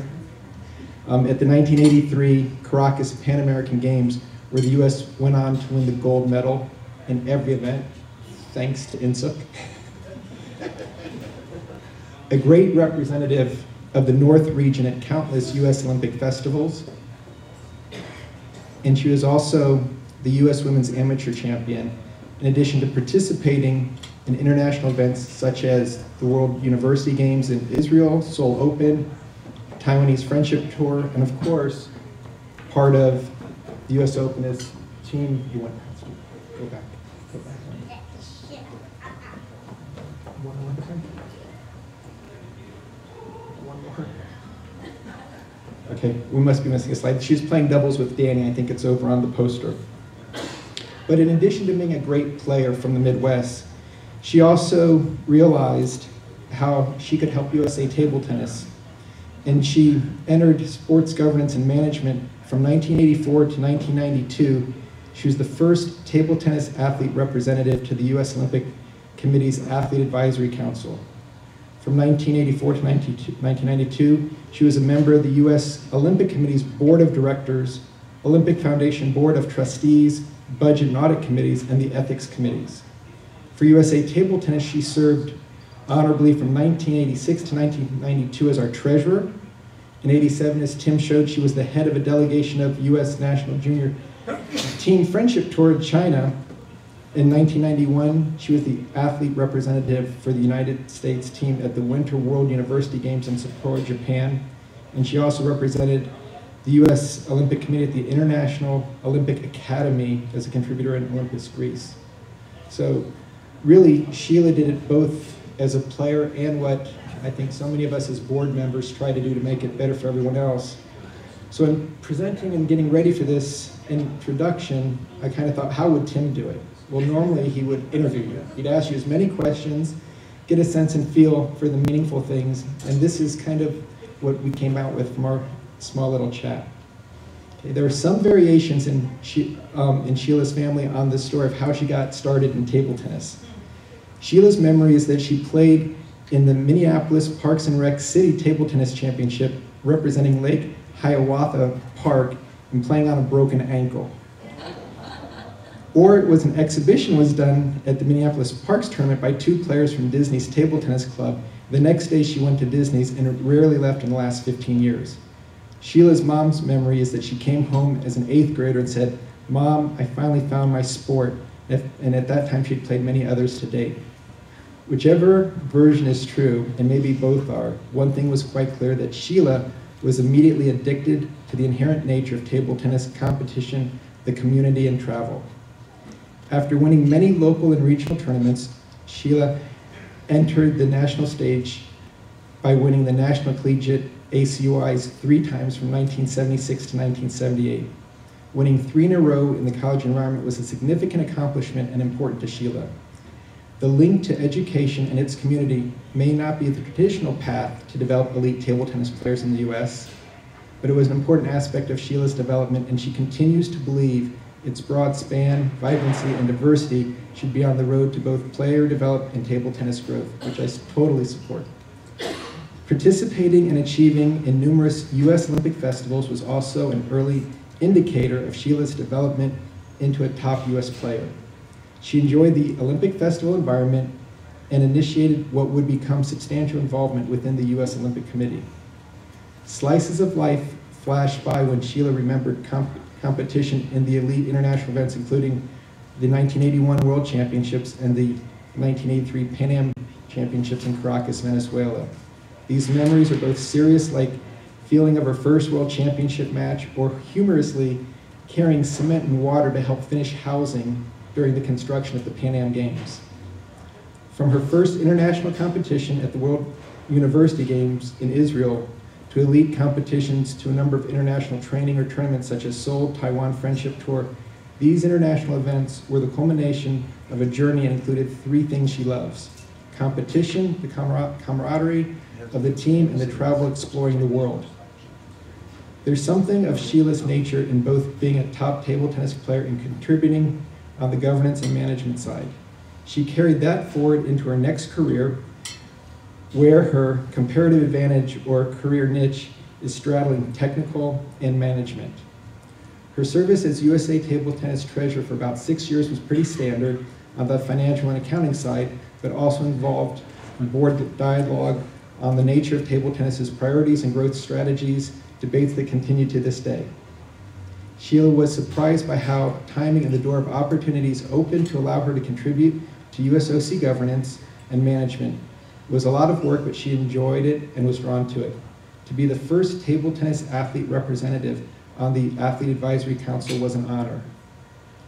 at the 1983 Caracas Pan American Games, where the U.S. went on to win the gold medal in every event, thanks to INSUC. A great representative of the North region at countless U.S. Olympic festivals. And she was also the U.S. Women's Amateur Champion, in addition to participating in international events such as the World University Games in Israel, Seoul Open, Taiwanese Friendship Tour, and of course, part of the U.S. Open as team. You want to go back. Go back. Okay, we must be missing a slide. She's playing doubles with Danny. I think it's over on the poster. But in addition to being a great player from the Midwest, she also realized how she could help USA table tennis. And she entered sports governance and management from 1984 to 1992. She was the first table tennis athlete representative to the U.S. Olympic Committee's Athlete Advisory Council. From 1984 to 1992, she was a member of the U.S. Olympic Committee's Board of Directors, Olympic Foundation Board of Trustees, Budget and Audit Committees, and the Ethics Committees. For USA Table Tennis, she served honorably from 1986 to 1992 as our treasurer. In '87, as Tim showed, she was the head of a delegation of U.S. National Junior Team Friendship Tour to China In 1991, she was the athlete representative for the United States team at the Winter World University Games in Sapporo, Japan, and she also represented the U.S. Olympic Committee at the International Olympic Academy as a contributor in Olympus, Greece. So really, Sheila did it both as a player and what I think so many of us as board members try to do to make it better for everyone else. So in presenting and getting ready for this introduction, I kind of thought, how would Tim do it? Well, normally he would interview you. He'd ask you as many questions, get a sense and feel for the meaningful things, and this is kind of what we came out with from our small little chat. Okay, there are some variations in Sheila's family on the story of how she got started in table tennis. Sheila's memory is that she played in the Minneapolis Parks and Rec City Table Tennis Championship representing Lake Hiawatha Park and playing on a broken ankle. Or it was an exhibition was done at the Minneapolis Parks tournament by two players from Disney's Table Tennis Club. The next day she went to Disney's and rarely left in the last 15 years. Sheila's mom's memory is that she came home as an 8th grader and said, "Mom, I finally found my sport." And at that time she'd played many others to date. Whichever version is true, and maybe both are, one thing was quite clear, that Sheila was immediately addicted to the inherent nature of table tennis competition, the community, and travel. After winning many local and regional tournaments, Sheila entered the national stage by winning the National Collegiate ACUIs 3 times from 1976 to 1978. Winning 3 in a row in the college environment was a significant accomplishment and important to Sheila. The link to education and its community may not be the traditional path to develop elite table tennis players in the US, but it was an important aspect of Sheila's development, and she continues to believe its broad span, vibrancy, and diversity should be on the road to both player development and table tennis growth, which I totally support. Participating and achieving in numerous US Olympic festivals was also an early indicator of Sheila's development into a top US player. She enjoyed the Olympic festival environment and initiated what would become substantial involvement within the US Olympic Committee. Slices of life flashed by when Sheila remembered competition in the elite international events, including the 1981 World Championships and the 1983 Pan Am Championships in Caracas, Venezuela. These memories are both serious, like feeling of her first World Championship match, or humorously carrying cement and water to help finish housing during the construction of the Pan Am Games. From her first international competition at the World University Games in Israel to elite competitions to a number of international training or tournaments such as Seoul, Taiwan Friendship Tour, these international events were the culmination of a journey and included 3 things she loves: competition, the camaraderie of the team, and the travel exploring the world. There's something of Sheila's nature in both being a top table tennis player and contributing on the governance and management side. She carried that forward into her next career, where her comparative advantage or career niche is straddling technical and management. Her service as USA Table Tennis Treasurer for about 6 years was pretty standard on the financial and accounting side, but also involved board dialogue on the nature of table tennis's priorities and growth strategies, debates that continue to this day. Sheila was surprised by how timing and the door of opportunities opened to allow her to contribute to USOC governance and management. It was a lot of work, but she enjoyed it and was drawn to it. To be the first table tennis athlete representative on the Athlete Advisory Council was an honor.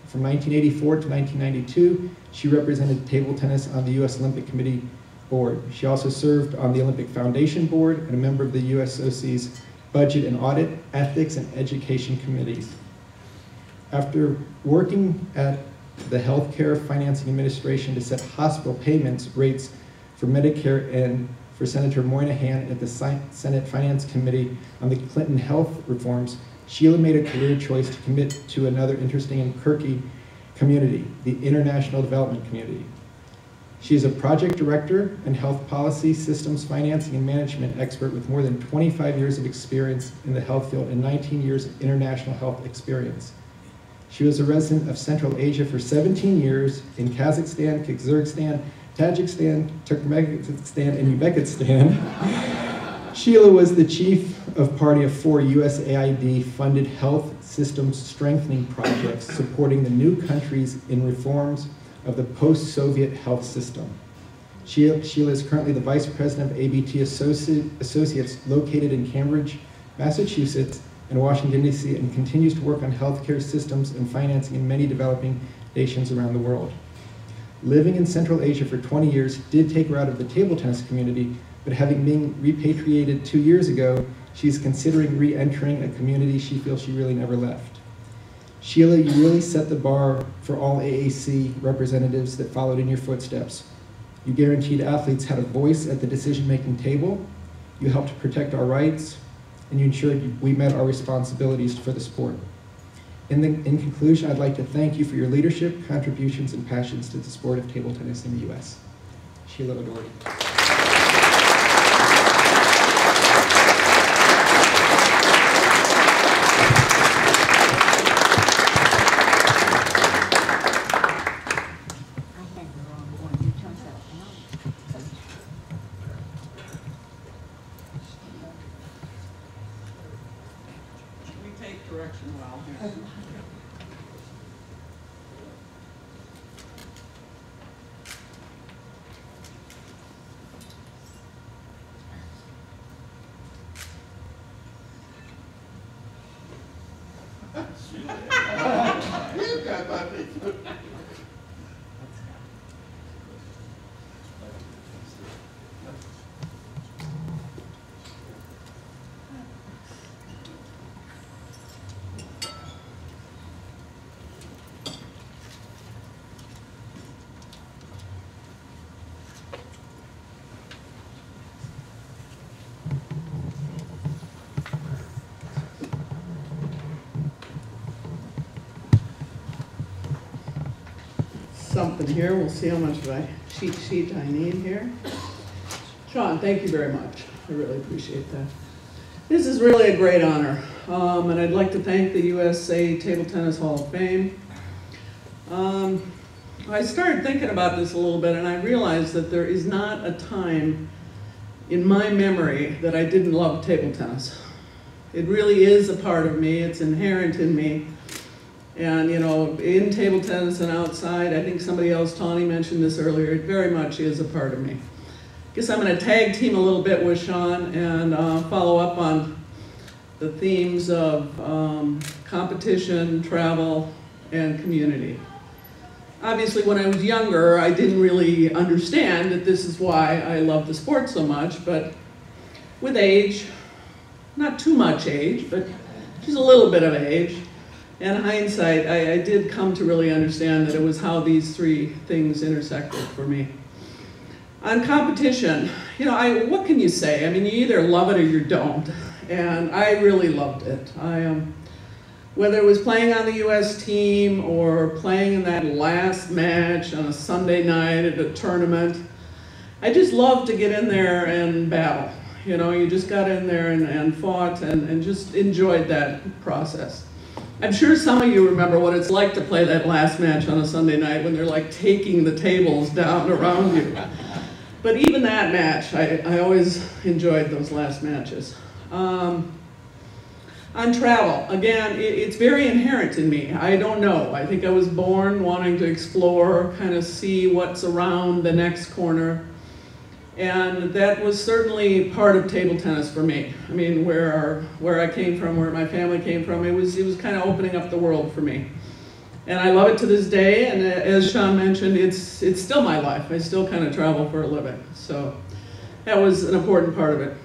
From 1984 to 1992, she represented table tennis on the US Olympic Committee board. She also served on the Olympic Foundation board and a member of the USOC's Budget and Audit, Ethics, and Education committees. After working at the Healthcare Financing Administration to set hospital payments rates for Medicare and for Senator Moynihan at the Senate Finance Committee on the Clinton health reforms, Sheila made a career choice to commit to another interesting and quirky community, the international development community. She is a project director and health policy, systems, financing, and management expert with more than 25 years of experience in the health field and 19 years of international health experience. She was a resident of Central Asia for 17 years in Kazakhstan, Kyrgyzstan, Tajikistan, Turkmenistan, and Uzbekistan. Sheila was the chief of party of 4 USAID-funded health systems strengthening projects supporting the new countries in reforms of the post-Soviet health system. Sheila is currently the Vice President of ABT Associates located in Cambridge, Massachusetts, and Washington, D.C., and continues to work on healthcare systems and financing in many developing nations around the world. Living in Central Asia for 20 years did take her out of the table tennis community, but having been repatriated 2 years ago, she's considering re-entering a community she feels she really never left. Sheila, you really set the bar for all AAC representatives that followed in your footsteps. You guaranteed athletes had a voice at the decision-making table, you helped protect our rights, and you ensured we met our responsibilities for the sport. In conclusion, I'd like to thank you for your leadership, contributions, and passions to the sport of table tennis in the U.S. Sheila O'Doherty. Something here. We'll see how much of a cheat sheet I need here. Sean, thank you very much. I really appreciate that. This is really a great honor, and I'd like to thank the USA Table Tennis Hall of Fame. I started thinking about this a little bit, and I realized that there is not a time in my memory that I didn't love table tennis. It really is a part of me. It's inherent in me. And, you know, in table tennis and outside, I think somebody else, Tawny, mentioned this earlier, it very much is a part of me. Guess I'm going to tag team a little bit with Sean and follow up on the themes of competition, travel, and community. Obviously, when I was younger, I didn't really understand that this is why I love the sport so much, but with age, not too much age, but just a little bit of age, and hindsight, I did come to really understand that it was how these three things intersected for me. On competition, you know, what can you say? I mean, you either love it or you don't, and I really loved it. Whether it was playing on the US team or playing in that last match on a Sunday night at a tournament, I just loved to get in there and battle. You know, you just got in there and fought and just enjoyed that process. I'm sure some of you remember what it's like to play that last match on a Sunday night when they're like taking the tables down around you. But even that match, I always enjoyed those last matches. On travel, again, it's very inherent in me. I don't know. I think I was born wanting to explore, kind of see what's around the next corner. And that was certainly part of table tennis for me. I mean, where I came from, where my family came from, it was kind of opening up the world for me. And I love it to this day, and as Sean mentioned, it's still my life. I still kind of travel for a living. So that was an important part of it.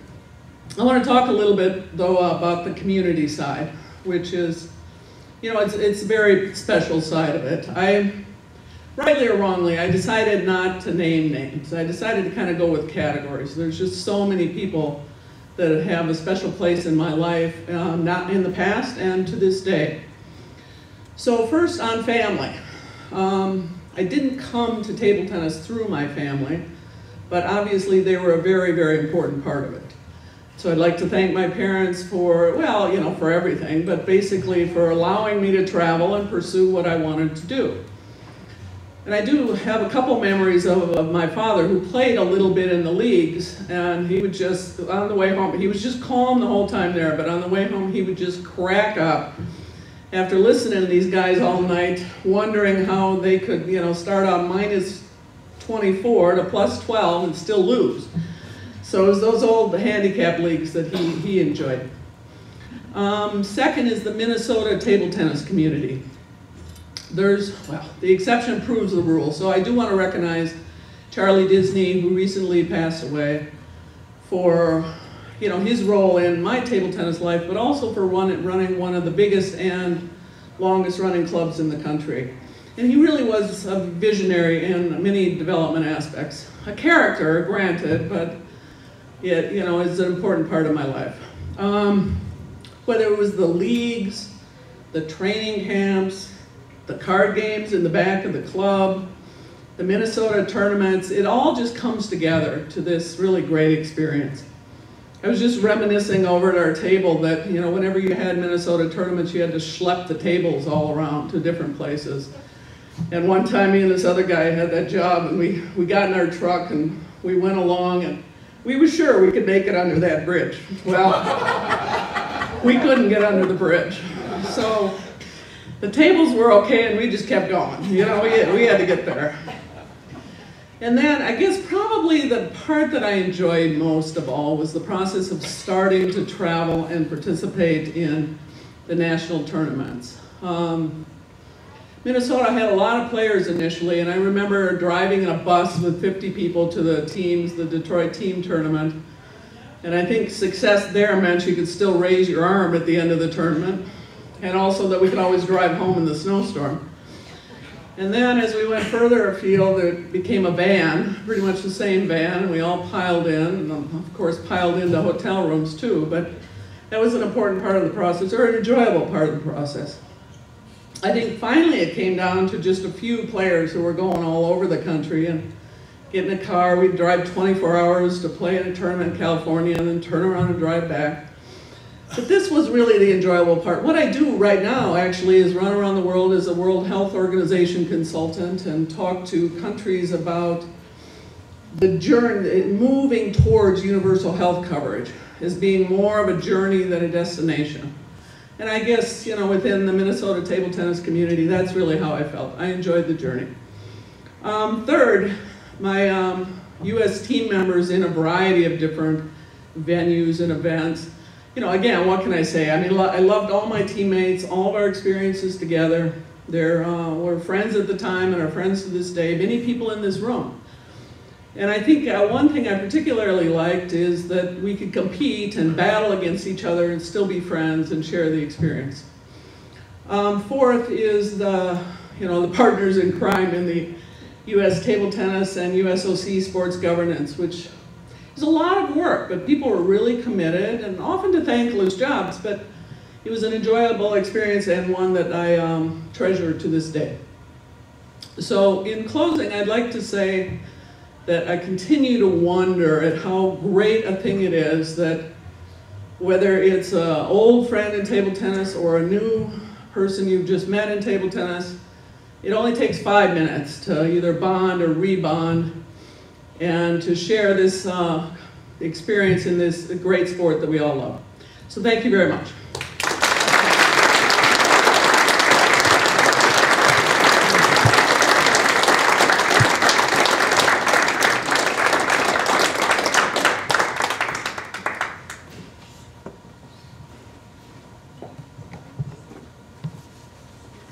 I want to talk a little bit, though, about the community side, which is, you know, it's a very special side of it. Rightly or wrongly, I decided not to name names. I decided to kind of go with categories. There's just so many people that have a special place in my life, not in the past and to this day. So first on family. I didn't come to table tennis through my family, but obviously they were a very, very important part of it. So I'd like to thank my parents for, well, you know, for everything, but basically for allowing me to travel and pursue what I wanted to do. And I do have a couple memories of my father who played a little bit in the leagues, and he would just, on the way home, he was just calm the whole time there, but on the way home he would just crack up after listening to these guys all night, wondering how they could, you know, start out minus 24 to plus 12 and still lose. So it was those old handicap leagues that he enjoyed. Second is the Minnesota table tennis community. Well, the exception proves the rule. So I do want to recognize Charlie Disney, who recently passed away, for, you know, his role in my table tennis life, but also for running one of the biggest and longest running clubs in the country. And he really was a visionary in many development aspects. A character, granted, but it, you know, is an important part of my life. Whether it was the leagues, the training camps, the card games in the back of the club, the Minnesota tournaments, it all just comes together to this really great experience. I was just reminiscing over at our table that, you know, whenever you had Minnesota tournaments, you had to schlep the tables all around to different places. And one time me and this other guy had that job, and we got in our truck and we went along, and we were sure we could make it under that bridge. Well, we couldn't get under the bridge. So the tables were okay, and we just kept going. You know, we had to get there. And then I guess probably the part that I enjoyed most of all was the process of starting to travel and participate in the national tournaments. Minnesota had a lot of players initially, and I remember driving in a bus with 50 people to the Detroit team tournament. And I think success there meant you could still raise your arm at the end of the tournament, and also that we could always drive home in the snowstorm. And then as we went further afield, it became a van, pretty much the same van, and we all piled in, and of course piled into hotel rooms too, but that was an important part of the process, or an enjoyable part of the process. I think finally it came down to just a few players who were going all over the country and get in a car. We'd drive 24 hours to play in a tournament in California and then turn around and drive back. But this was really the enjoyable part. What I do right now actually is run around the world as a World Health Organization consultant and talk to countries about the journey, moving towards universal health coverage as being more of a journey than a destination. And I guess, you know, within the Minnesota table tennis community, that's really how I felt. I enjoyed the journey. Third, my U.S. team members in a variety of different venues and events. You know, again, what can I say? I mean, I loved all my teammates, all of our experiences together. We're friends at the time and are friends to this day, many people in this room. And I think one thing I particularly liked is that we could compete and battle against each other and still be friends and share the experience. Fourth is the partners in crime in the U.S. table tennis and USOC sports governance, which is a lot of work, but people were really committed and often to thankless jobs, but it was an enjoyable experience and one that I treasure to this day. So in closing, I'd like to say that I continue to wonder at how great a thing it is that whether it's an old friend in table tennis or a new person you've just met in table tennis, it only takes 5 minutes to either bond or rebond and to share this experience in this great sport that we all love. So thank you very much.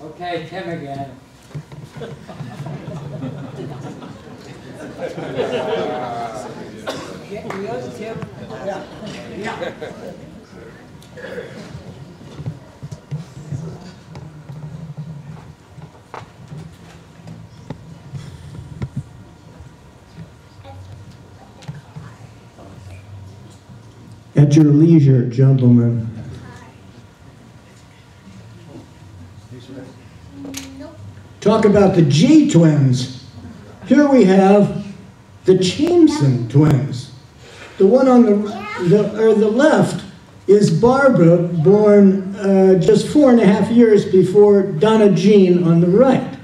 Okay, Tim again. At your leisure, gentlemen. Talk about the G twins. Here we have the Jameson twins. The one on the left is Barbara, born just 4.5 years before Donna Jean on the right.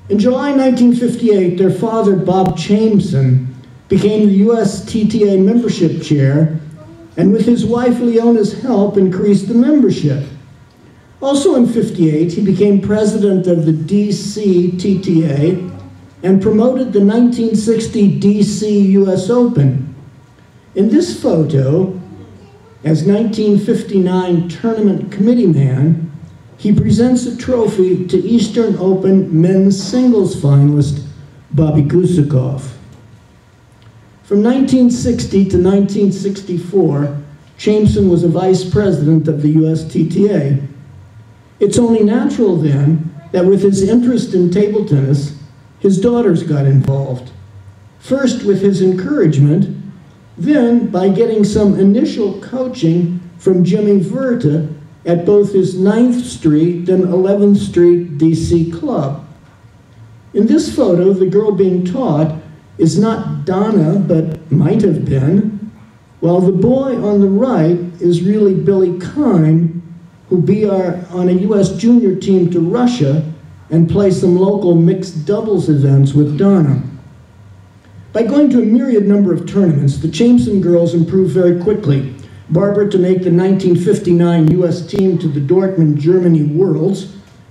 In July 1958, their father, Bob Jameson, became the USTTA membership chair, and with his wife Leona's help, increased the membership. Also in '58, he became president of the DC TTA and promoted the 1960 DC US Open. In this photo, as 1959 tournament committee man, he presents a trophy to Eastern Open men's singles finalist Bobby Gusakov. From 1960 to 1964, Chamson was a vice president of the USTTA. It's only natural then that with his interest in table tennis, his daughters got involved. First with his encouragement, then by getting some initial coaching from Jimmy Verta at both his 9th Street and 11th Street DC club. In this photo, the girl being taught is not Donna, but might have been, while the boy on the right is really Billy Kime, who'll be on a US junior team to Russia and play some local mixed doubles events with Donna. By going to a myriad number of tournaments, the Chamson girls improved very quickly. Barbara to make the 1959 US team to the Dortmund, Germany Worlds,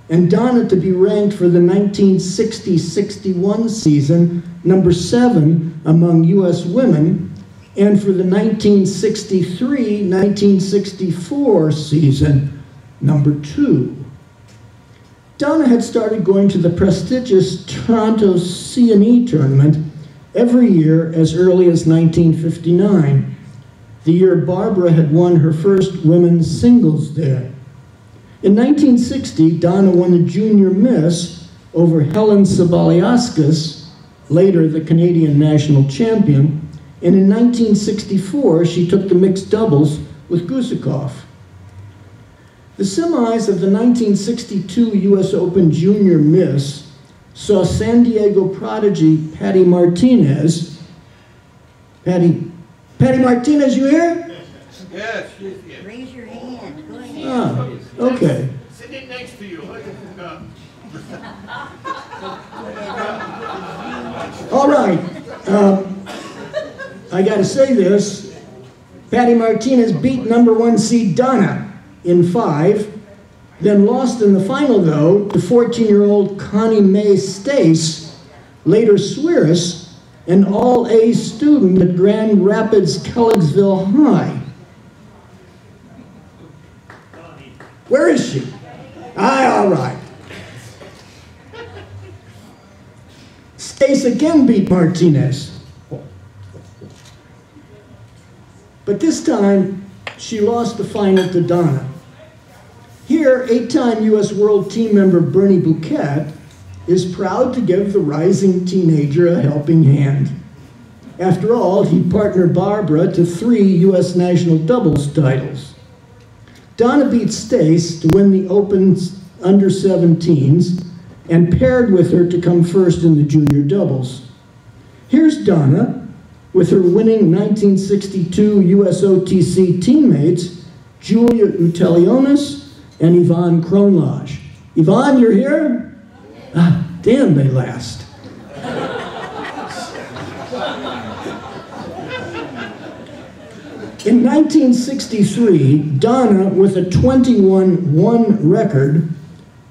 and Donna to be ranked for the 1960-61 season #7 among US women, and for the 1963-1964 season #2. Donna had started going to the prestigious Toronto C&E tournament every year as early as 1959, the year Barbara had won her first women's singles there. In 1960, Donna won the Junior Miss over Helen Sabaliauskas, later the Canadian national champion, and in 1964, she took the mixed doubles with Gusakov. The semis of the 1962 US Open Junior Miss saw San Diego prodigy Patty Martinez. Patty Martinez, you here? Yes. Raise your hand. Go ahead. Ah, okay. Sitting next to you. All right. I got to say this. Patty Martinez beat #1 seed Donna in 5, then lost in the final, though, to 14-year-old Connie Mae Stace, later Swiris, an all-A student at Grand Rapids Kelligsville High. Where is she? All right. Stace again beat Martinez. But this time, she lost the final to Donna. Here, 8-time US World Team member Bernie Bouquet is proud to give the rising teenager a helping hand. After all, he partnered Barbara to 3 US national doubles titles. Donna beat Stace to win the Open's under-17s and paired with her to come first in the junior doubles. Here's Donna with her winning 1962 USOTC teammates, Julia Utelionis and Yvonne Kronlage. Yvonne, you're here? Ah, damn, they last. In 1963, Donna, with a 21-1 record,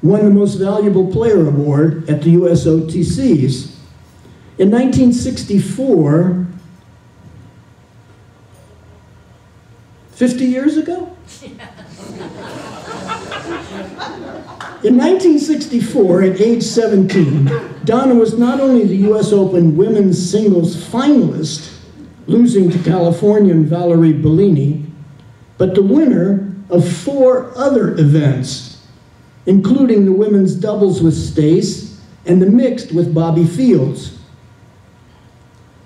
won the Most Valuable Player Award at the USOTCs. In 1964, 50 years ago? In 1964, at age 17, Donna was not only the US Open women's singles finalist, losing to Californian Valerie Bellini, but the winner of 4 other events, including the women's doubles with Stace and the mixed with Bobby Fields.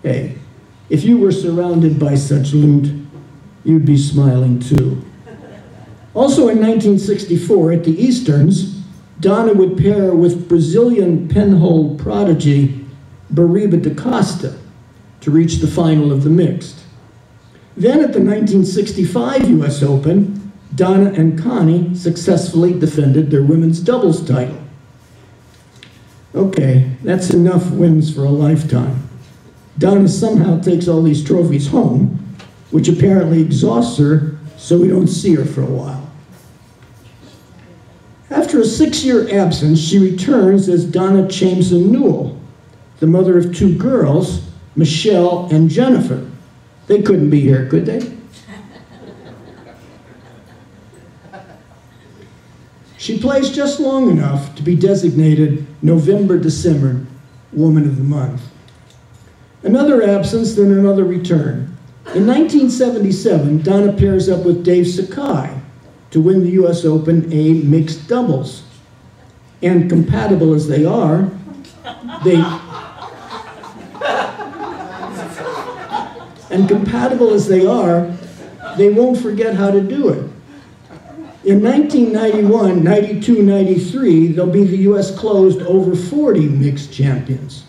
Hey, if you were surrounded by such loot, you'd be smiling too. Also in 1964, at the Easterns, Donna would pair with Brazilian penhole prodigy Bariba da Costa to reach the final of the mixed. Then at the 1965 US Open, Donna and Connie successfully defended their women's doubles title. Okay, that's enough wins for a lifetime. Donna somehow takes all these trophies home, which apparently exhausts her, so we don't see her for a while. After a 6-year absence, she returns as Donna Chamson Newell, the mother of 2 girls, Michelle and Jennifer. They couldn't be here, could they? She plays just long enough to be designated November-December Woman of the Month. Another absence, then another return. In 1977, Donna pairs up with Dave Sakai to win the US Open A mixed doubles. And compatible as they are, they won't forget how to do it. In 1991, 92, 93, they'll be the US closed over 40 mixed champions.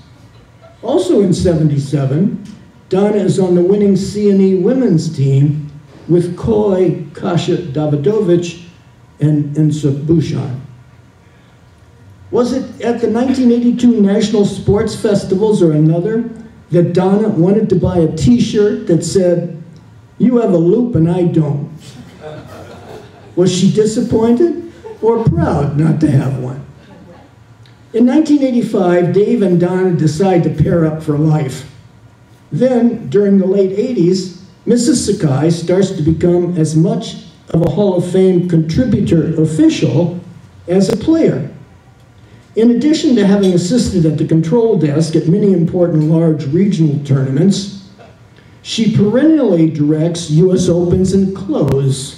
Also in 77, Donna is on the winning C&E women's team with Koi, Kasia Davidovich, and Insa Bhushan. Was it at the 1982 National Sports Festivals or another that Donna wanted to buy a t-shirt that said, "You have a loop and I don't"? Was she disappointed or proud not to have one? In 1985, Dave and Donna decide to pair up for life. Then, during the late 80s, Mrs. Sakai starts to become as much of a Hall of Fame contributor official as a player. In addition to having assisted at the control desk at many important large regional tournaments, she perennially directs US Opens and close,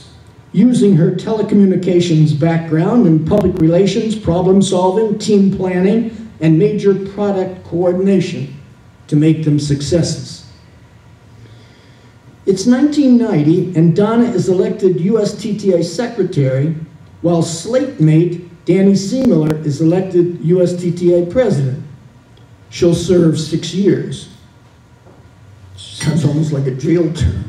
using her telecommunications background in public relations, problem solving, team planning, and major product coordination to make them successes. It's 1990, and Donna is elected USTTA secretary, while slate mate Danny Seemiller is elected USTTA president. She'll serve 6 years. Sounds almost like a jail term.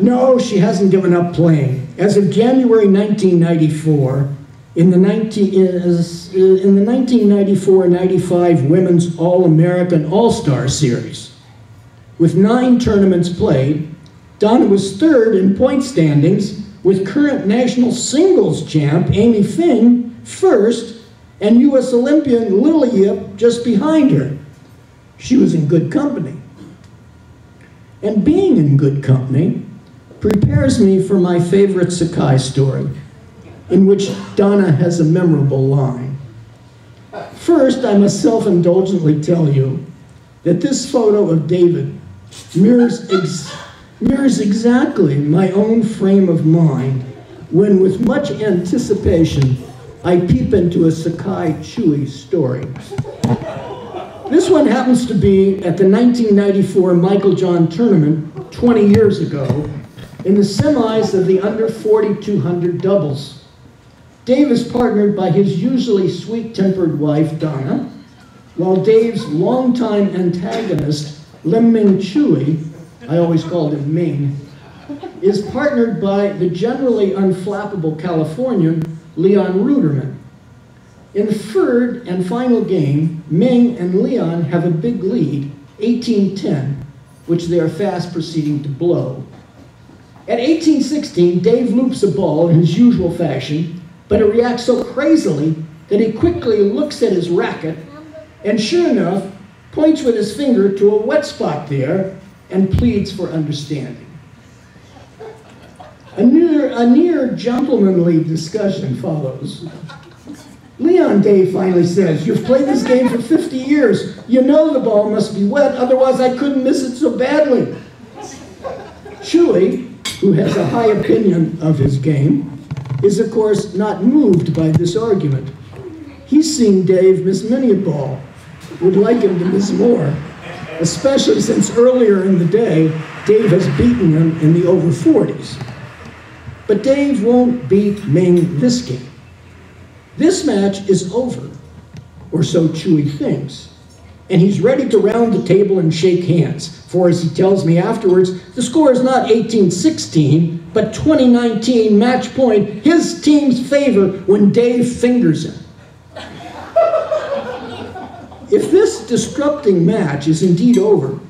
No, she hasn't given up playing. As of January 1994, in the 1994-95 Women's All-American All-Star Series, with 9 tournaments played, Donna was 3rd in point standings, with current national singles champ Amy Finn 1st, and U.S. Olympian Lily Yip just behind her. She was in good company. And being in good company prepares me for my favorite Sakai story, in which Donna has a memorable line. First, I must self-indulgently tell you that this photo of David mirrors exactly my own frame of mind when, with much anticipation, I peep into a Sakai Chewy story. This one happens to be at the 1994 Michael John tournament 20 years ago in the semis of the under 4,200 doubles. Dave is partnered by his usually sweet-tempered wife, Donna, while Dave's longtime antagonist, Lim Ming Chewy, I always called him Ming, is partnered by the generally unflappable Californian, Leon Ruderman. In the 3rd and final game, Ming and Leon have a big lead, 18-10, which they are fast proceeding to blow. At 18-16, Dave loops a ball in his usual fashion, but it reacts so crazily that he quickly looks at his racket and, sure enough, points with his finger to a wet spot there and pleads for understanding. A near gentlemanly discussion follows. Leon, Dave finally says, "You've played this game for 50 years. You know the ball must be wet, otherwise I couldn't miss it so badly." Chewy, who has a high opinion of his game, is of course not moved by this argument. He's seen Dave miss many a ball, would like him to miss more, especially since earlier in the day, Dave has beaten him in the over 40s. But Dave won't beat Ming this game. This match is over, or so Chewy thinks, and he's ready to round the table and shake hands, for as he tells me afterwards, the score is not 18-16, but 2019 match point, his team's favor when Dave fingers him. If this disrupting match is indeed over,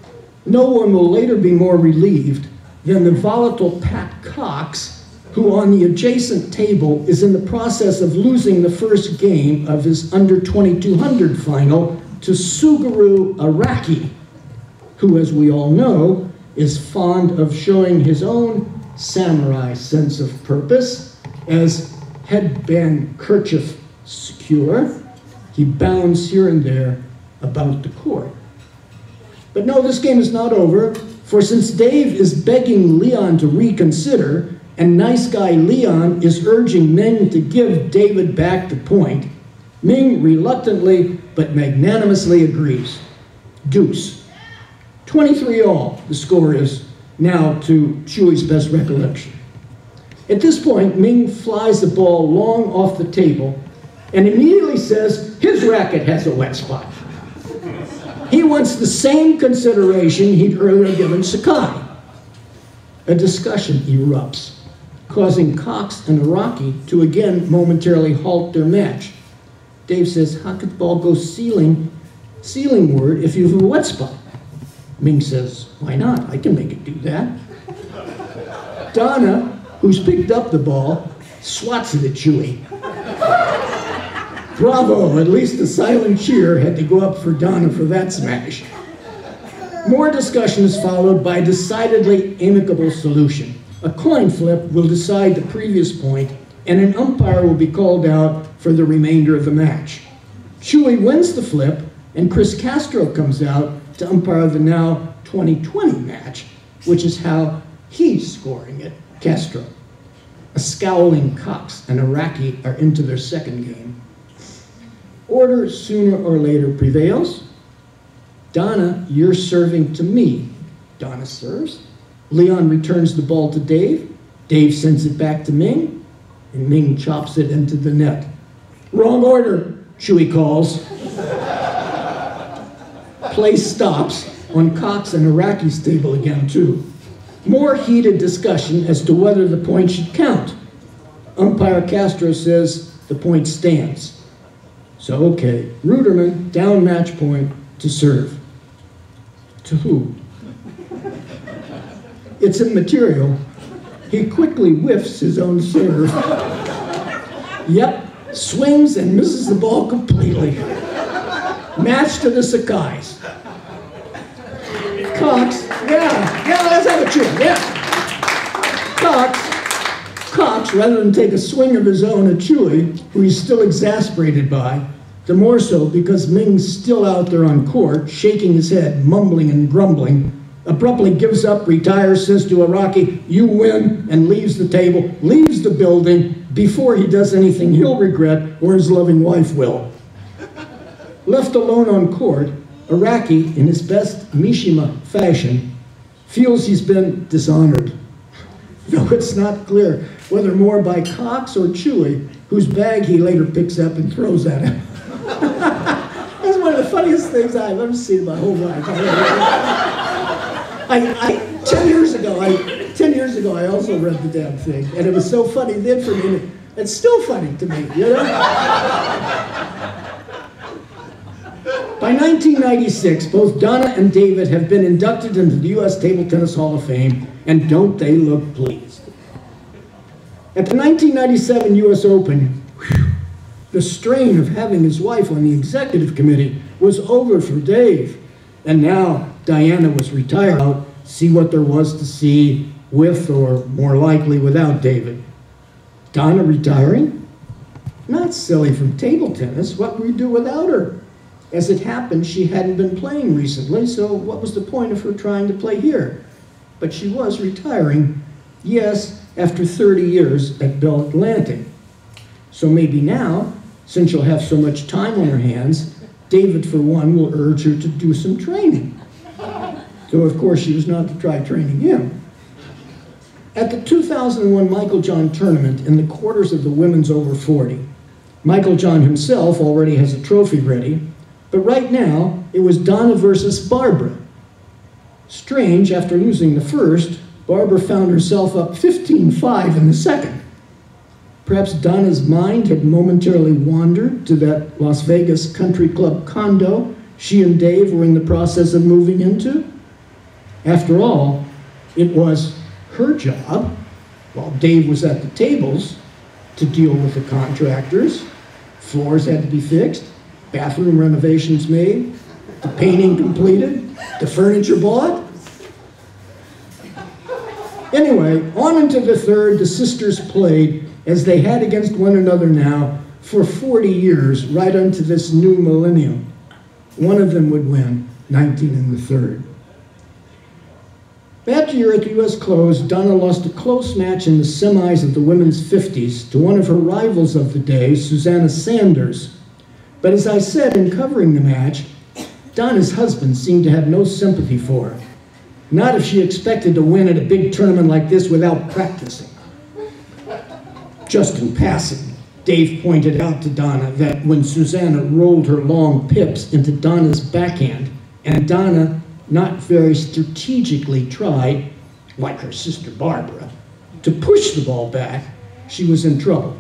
no one will later be more relieved than the volatile Pat Cox, who on the adjacent table is in the process of losing the first game of his under 2200 final to Suguru Araki, who, as we all know, is fond of showing his own samurai sense of purpose. As headband kerchief secure, he bounds here and there about the court. But no, this game is not over, for since Dave is begging Leon to reconsider, and nice guy Leon is urging Ming to give David back the point, Ming reluctantly but magnanimously agrees. Deuce. 23 all, the score is now to Chewy's best recollection. At this point, Ming flies the ball long off the table and immediately says his racket has a wet spot. He wants the same consideration he'd earlier given Sakai. A discussion erupts, causing Cox and Araki to again momentarily halt their match. Dave says, how could the ball go ceilingward if you have a wet spot? Ming says, why not? I can make it do that. Donna, who's picked up the ball, swats it at Chewy. Bravo, at least a silent cheer had to go up for Donna for that smash. More discussion is followed by a decidedly amicable solution. A coin flip will decide the previous point, and an umpire will be called out for the remainder of the match. Chewy wins the flip, and Chris Castro comes out to umpire the now 2020 match, which is how he's scoring it, Castro. A scowling Cox and Araki are into their second game. Order sooner or later prevails. Donna, you're serving to me. Donna serves. Leon returns the ball to Dave. Dave sends it back to Ming, and Ming chops it into the net. Wrong order, Chewy calls. Play stops on Cox and Araki's table again, too. More heated discussion as to whether the point should count. Umpire Castro says the point stands. So, okay, Ruderman down match point to serve. To who? It's immaterial. He quickly whiffs his own serve. Yep, swings and misses the ball completely. Match to the Sakais. Cox, yeah, let's have a cheer, yeah. Cox, rather than take a swing of his own at Chewy, who he's still exasperated by, the more so because Ming's still out there on court, shaking his head, mumbling and grumbling, abruptly gives up, retires, says to Araki, you win, and leaves the table, leaves the building, before he does anything he'll regret or his loving wife will. Left alone on court, Araki, in his best Mishima fashion, feels he's been dishonored. Though it's not clear whether more by Cox or Chewy, whose bag he later picks up and throws at him. That's one of the funniest things I've ever seen in my whole life. 10 years ago, I also read the damn thing, and it was so funny then for me. It's still funny to me, you know? By 1996, both Donna and David have been inducted into the U.S. Table Tennis Hall of Fame, and don't they look pleased? At the 1997 U.S. Open, the strain of having his wife on the executive committee was over for Dave, and now Diana was retired out, see what there was to see with, or more likely without, David. Donna retiring? Not silly from table tennis. What would we do without her? As it happened, she hadn't been playing recently, so what was the point of her trying to play here? But she was retiring, yes, after 30 years at Bell Atlantic. So maybe now, since she'll have so much time on her hands, David, for one, will urge her to do some training. Though, of course, she was not to try training him. At the 2001 Michael John tournament in the quarters of the women's over 40, Michael John himself already has a trophy ready, but right now, it was Donna versus Barbara. Strange, after losing the first, Barbara found herself up 15-5 in the second. Perhaps Donna's mind had momentarily wandered to that Las Vegas country club condo she and Dave were in the process of moving into. After all, it was her job While Dave was at the tables to deal with the contractors, floors had to be fixed, bathroom renovations made, the painting completed, the furniture bought. Anyway, on into the third, the sisters played as they had against one another now for 40 years, right unto this new millennium. One of them would win, 19 in the third. That year at the U.S. Close, Donna lost a close match in the semis of the women's 50s to one of her rivals of the day, Susanna Sanders. But as I said in covering the match, Donna's husband seemed to have no sympathy for her. Not if she expected to win at a big tournament like this without practicing. Just in passing, Dave pointed out to Donna that when Susanna rolled her long pips into Donna's backhand, and Donna not very strategically tried, like her sister Barbara, to push the ball back, she was in trouble.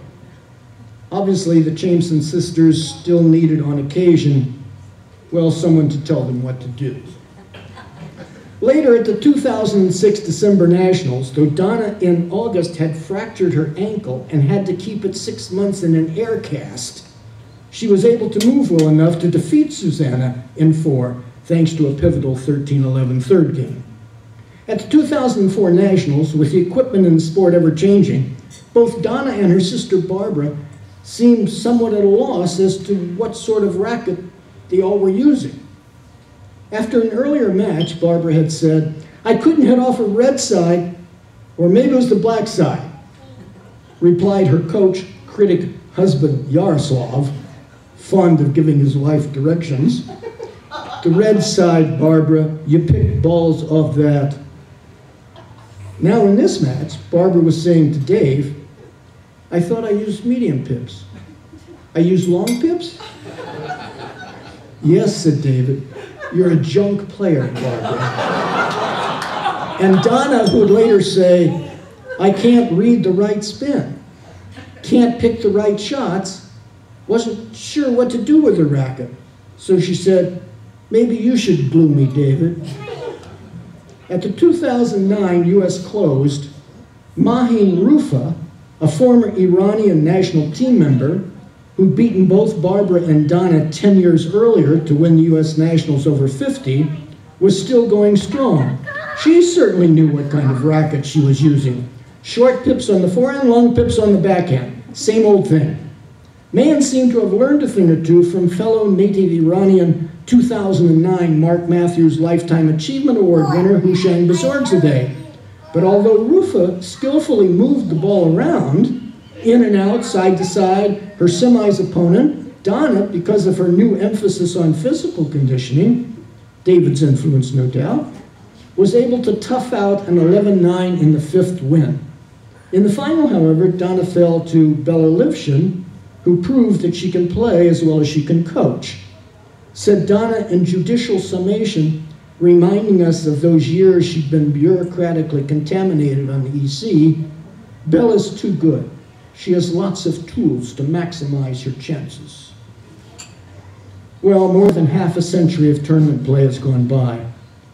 Obviously, the Jameson sisters still needed on occasion, well, someone to tell them what to do. Later at the 2006 December Nationals, though Donna in August had fractured her ankle and had to keep it 6 months in an air cast, she was able to move well enough to defeat Susanna in 4, thanks to a pivotal 13-11 third game. At the 2004 Nationals, with the equipment in the sport ever changing, both Donna and her sister Barbara seemed somewhat at a loss as to what sort of racket they all were using. After an earlier match, Barbara had said, "I couldn't hit off a red side, or maybe it was the black side," replied her coach, critic husband Yaroslav, fond of giving his wife directions. "The red side, Barbara, you picked balls off that." Now in this match, Barbara was saying to Dave, "I thought I used medium pips. I used long pips?" "Yes," said David. "You're a junk player, Barbara." And Donna, who would later say, "I can't read the right spin, can't pick the right shots," wasn't sure what to do with her racket. So she said, "Maybe you should glue me, David." At the 2009 U.S. Closed, Mahin Rufa, a former Iranian national team member, who'd beaten both Barbara and Donna 10 years earlier to win the U.S. Nationals over 50, was still going strong. She certainly knew what kind of racket she was using. Short pips on the forehand, long pips on the backhand. Same old thing. Mahan seemed to have learned a thing or two from fellow native Iranian 2009 Mark Matthews Lifetime Achievement Award winner Hushang Bazorgzadeh. But although Rufa skillfully moved the ball around, in and out, side to side, her semis opponent, Donna, because of her new emphasis on physical conditioning, David's influence no doubt, was able to tough out an 11-9 in the 5th win. In the final, however, Donna fell to Bella Livshin, who proved that she can play as well as she can coach. Said Donna in judicial summation, reminding us of those years she'd been bureaucratically contaminated on the EC, "Bella's too good. She has lots of tools to maximize her chances." Well, more than half a century of tournament play has gone by,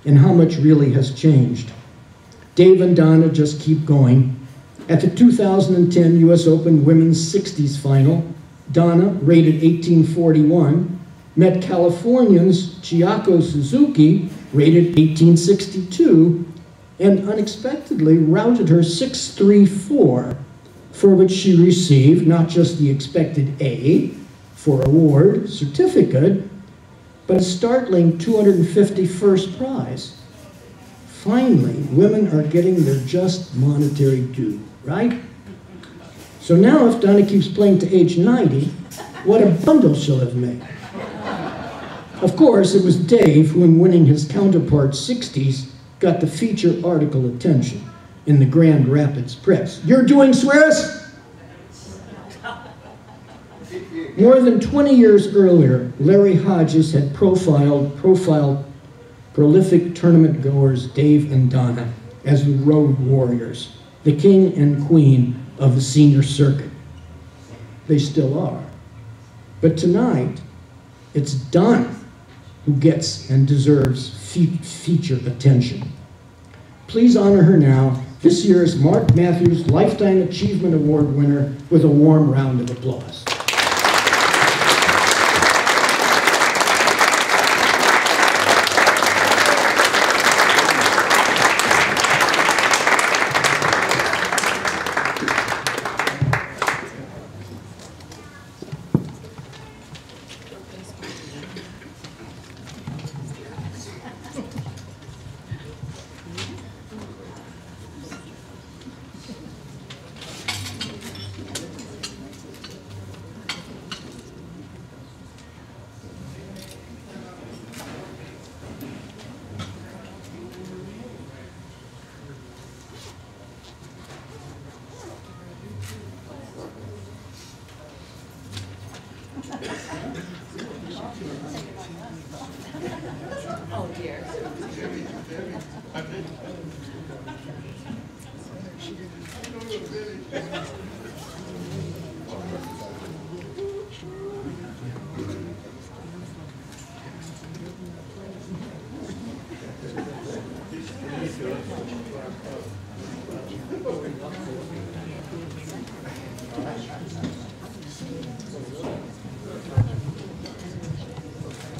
and how much really has changed. Dave and Donna just keep going. At the 2010 U.S. Open Women's 60s final, Donna, rated 1841, met Californians Chiako Suzuki, rated 1862, and unexpectedly routed her 6-3-4, for which she received not just the expected A for award certificate, but a startling $250 first prize. Finally, women are getting their just monetary due, right? So now if Donna keeps playing to age 90, what a bundle she'll have made. Of course, it was Dave who, in winning his counterpart's 60s, got the feature article attention in the Grand Rapids Press. "You're doing Swears?" More than 20 years earlier, Larry Hodges had profiled prolific tournament goers Dave and Donna as the road warriors, the king and queen of the senior circuit. They still are. But tonight, it's Donna who gets and deserves feature attention. Please honor her now this year's Mark Matthews Lifetime Achievement Award winner with a warm round of applause. Oh dear.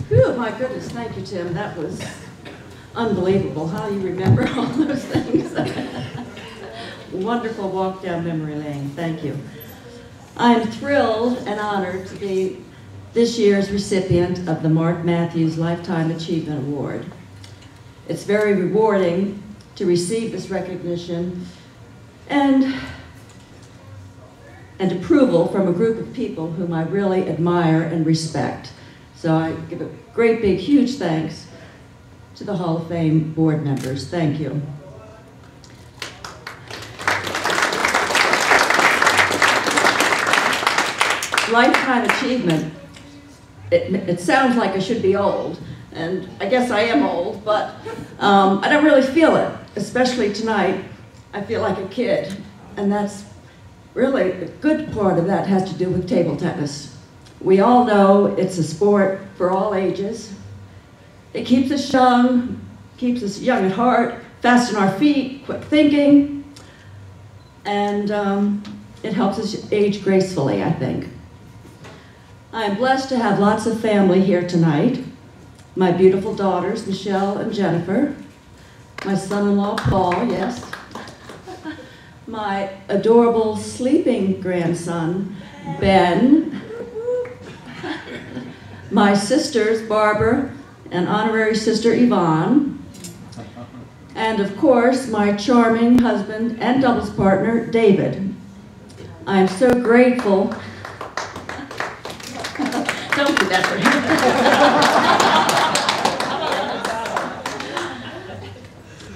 Whew, my goodness, thank you, Tim. That was unbelievable how you remember all those things. Wonderful walk down memory lane. Thank you. I'm thrilled and honored to be this year's recipient of the Mark Matthews Lifetime Achievement Award. It's very rewarding to receive this recognition and approval from a group of people whom I really admire and respect. So I give a great big huge thanks to the Hall of Fame board members. Thank you. Lifetime achievement, it sounds like I should be old, and I guess I am old, but I don't really feel it, especially tonight. I feel like a kid, and that's really a good part of that has to do with table tennis. We all know it's a sport for all ages. It keeps us young at heart, fast on our feet, quick thinking, and it helps us age gracefully, I think. I am blessed to have lots of family here tonight. My beautiful daughters, Michelle and Jennifer. My son-in-law, Paul, yes. My adorable sleeping grandson, Ben. My sisters, Barbara and honorary sister, Yvonne. And of course, my charming husband and doubles partner, David. I am so grateful. Don't do that for him.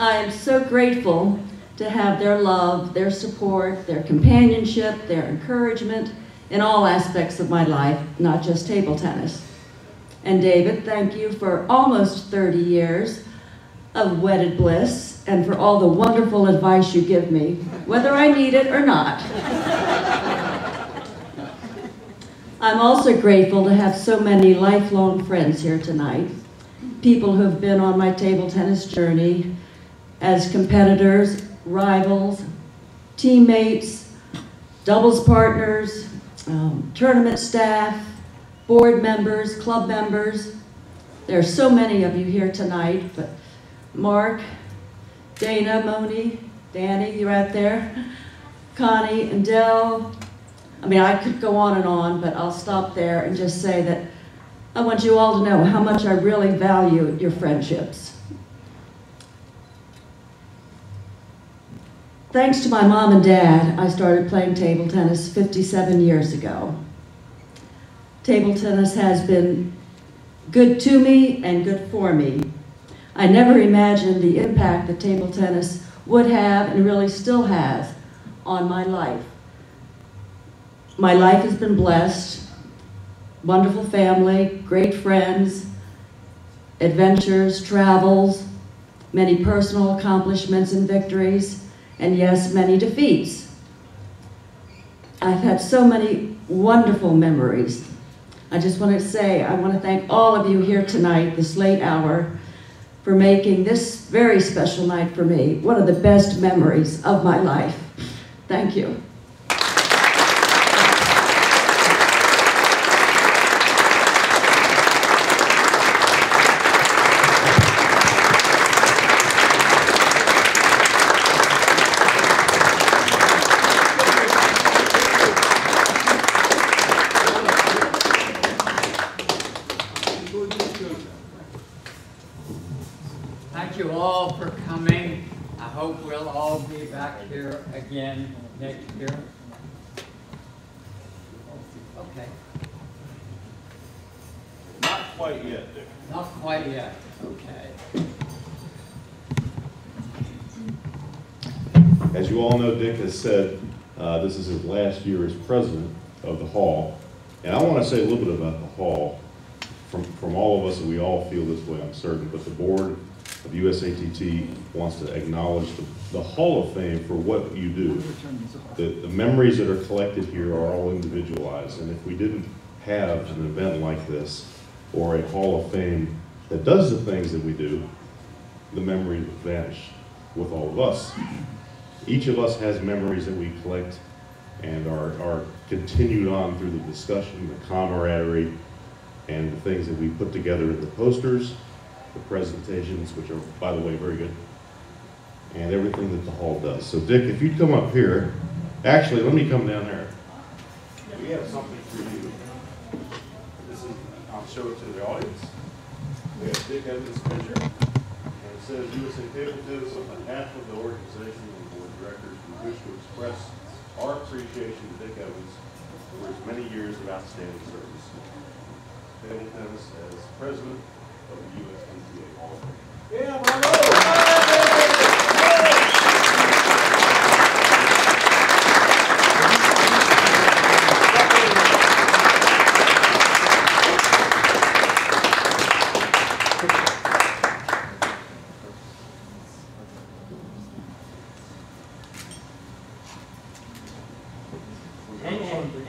I am so grateful to have their love, their support, their companionship, their encouragement in all aspects of my life, not just table tennis. And David, thank you for almost 30 years of wedded bliss and for all the wonderful advice you give me, whether I need it or not. I'm also grateful to have so many lifelong friends here tonight, people who have been on my table tennis journey as competitors, rivals, teammates, doubles partners, tournament staff, board members, club members. There are so many of you here tonight, but Mark, Dana, Moni, Danny, you're out there, Connie and Dell. I mean, I could go on and on, but I'll stop there and just say that I want you all to know how much I really value your friendships. Thanks to my mom and dad, I started playing table tennis 57 years ago. Table tennis has been good to me and good for me. I never imagined the impact that table tennis would have and really still has on my life. My life has been blessed, wonderful family, great friends, adventures, travels, many personal accomplishments and victories, and yes, many defeats. I've had so many wonderful memories. I just want to say, I want to thank all of you here tonight, this late hour, for making this very special night for me one of the best memories of my life. Thank you. Thank you all for coming. I hope we'll all be back here again next year. Okay. Not quite yet, Dick. Not quite yet. Okay. As you all know, Dick has said this is his last year as president of the Hall. And I want to say a little bit about the Hall from all of us, and we all feel this way, I'm certain, but the board of USATT wants to acknowledge the Hall of Fame for what you do. The memories that are collected here are all individualized, and if we didn't have an event like this, or a Hall of Fame that does the things that we do, the memories would vanish with all of us. Each of us has memories that we collect and are continued on through the discussion, the camaraderie, and the things that we put together in the posters, the presentations, which are, by the way, very good, and everything that the Hall does. So Dick, if you'd come up here, actually, let me come down there. We have something for you. This is, I'll show it to the audience. We have Dick Evans' picture, and it says USA Table Tennis on behalf of the organization and board of directors. We wish to express our appreciation to Dick Evans for his many years of outstanding service. Table tennis as president of the USATT Hall of Fame. Yeah, bravo!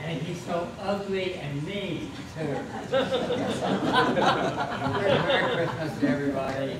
And he's so ugly and mean, too. Merry Christmas to everybody.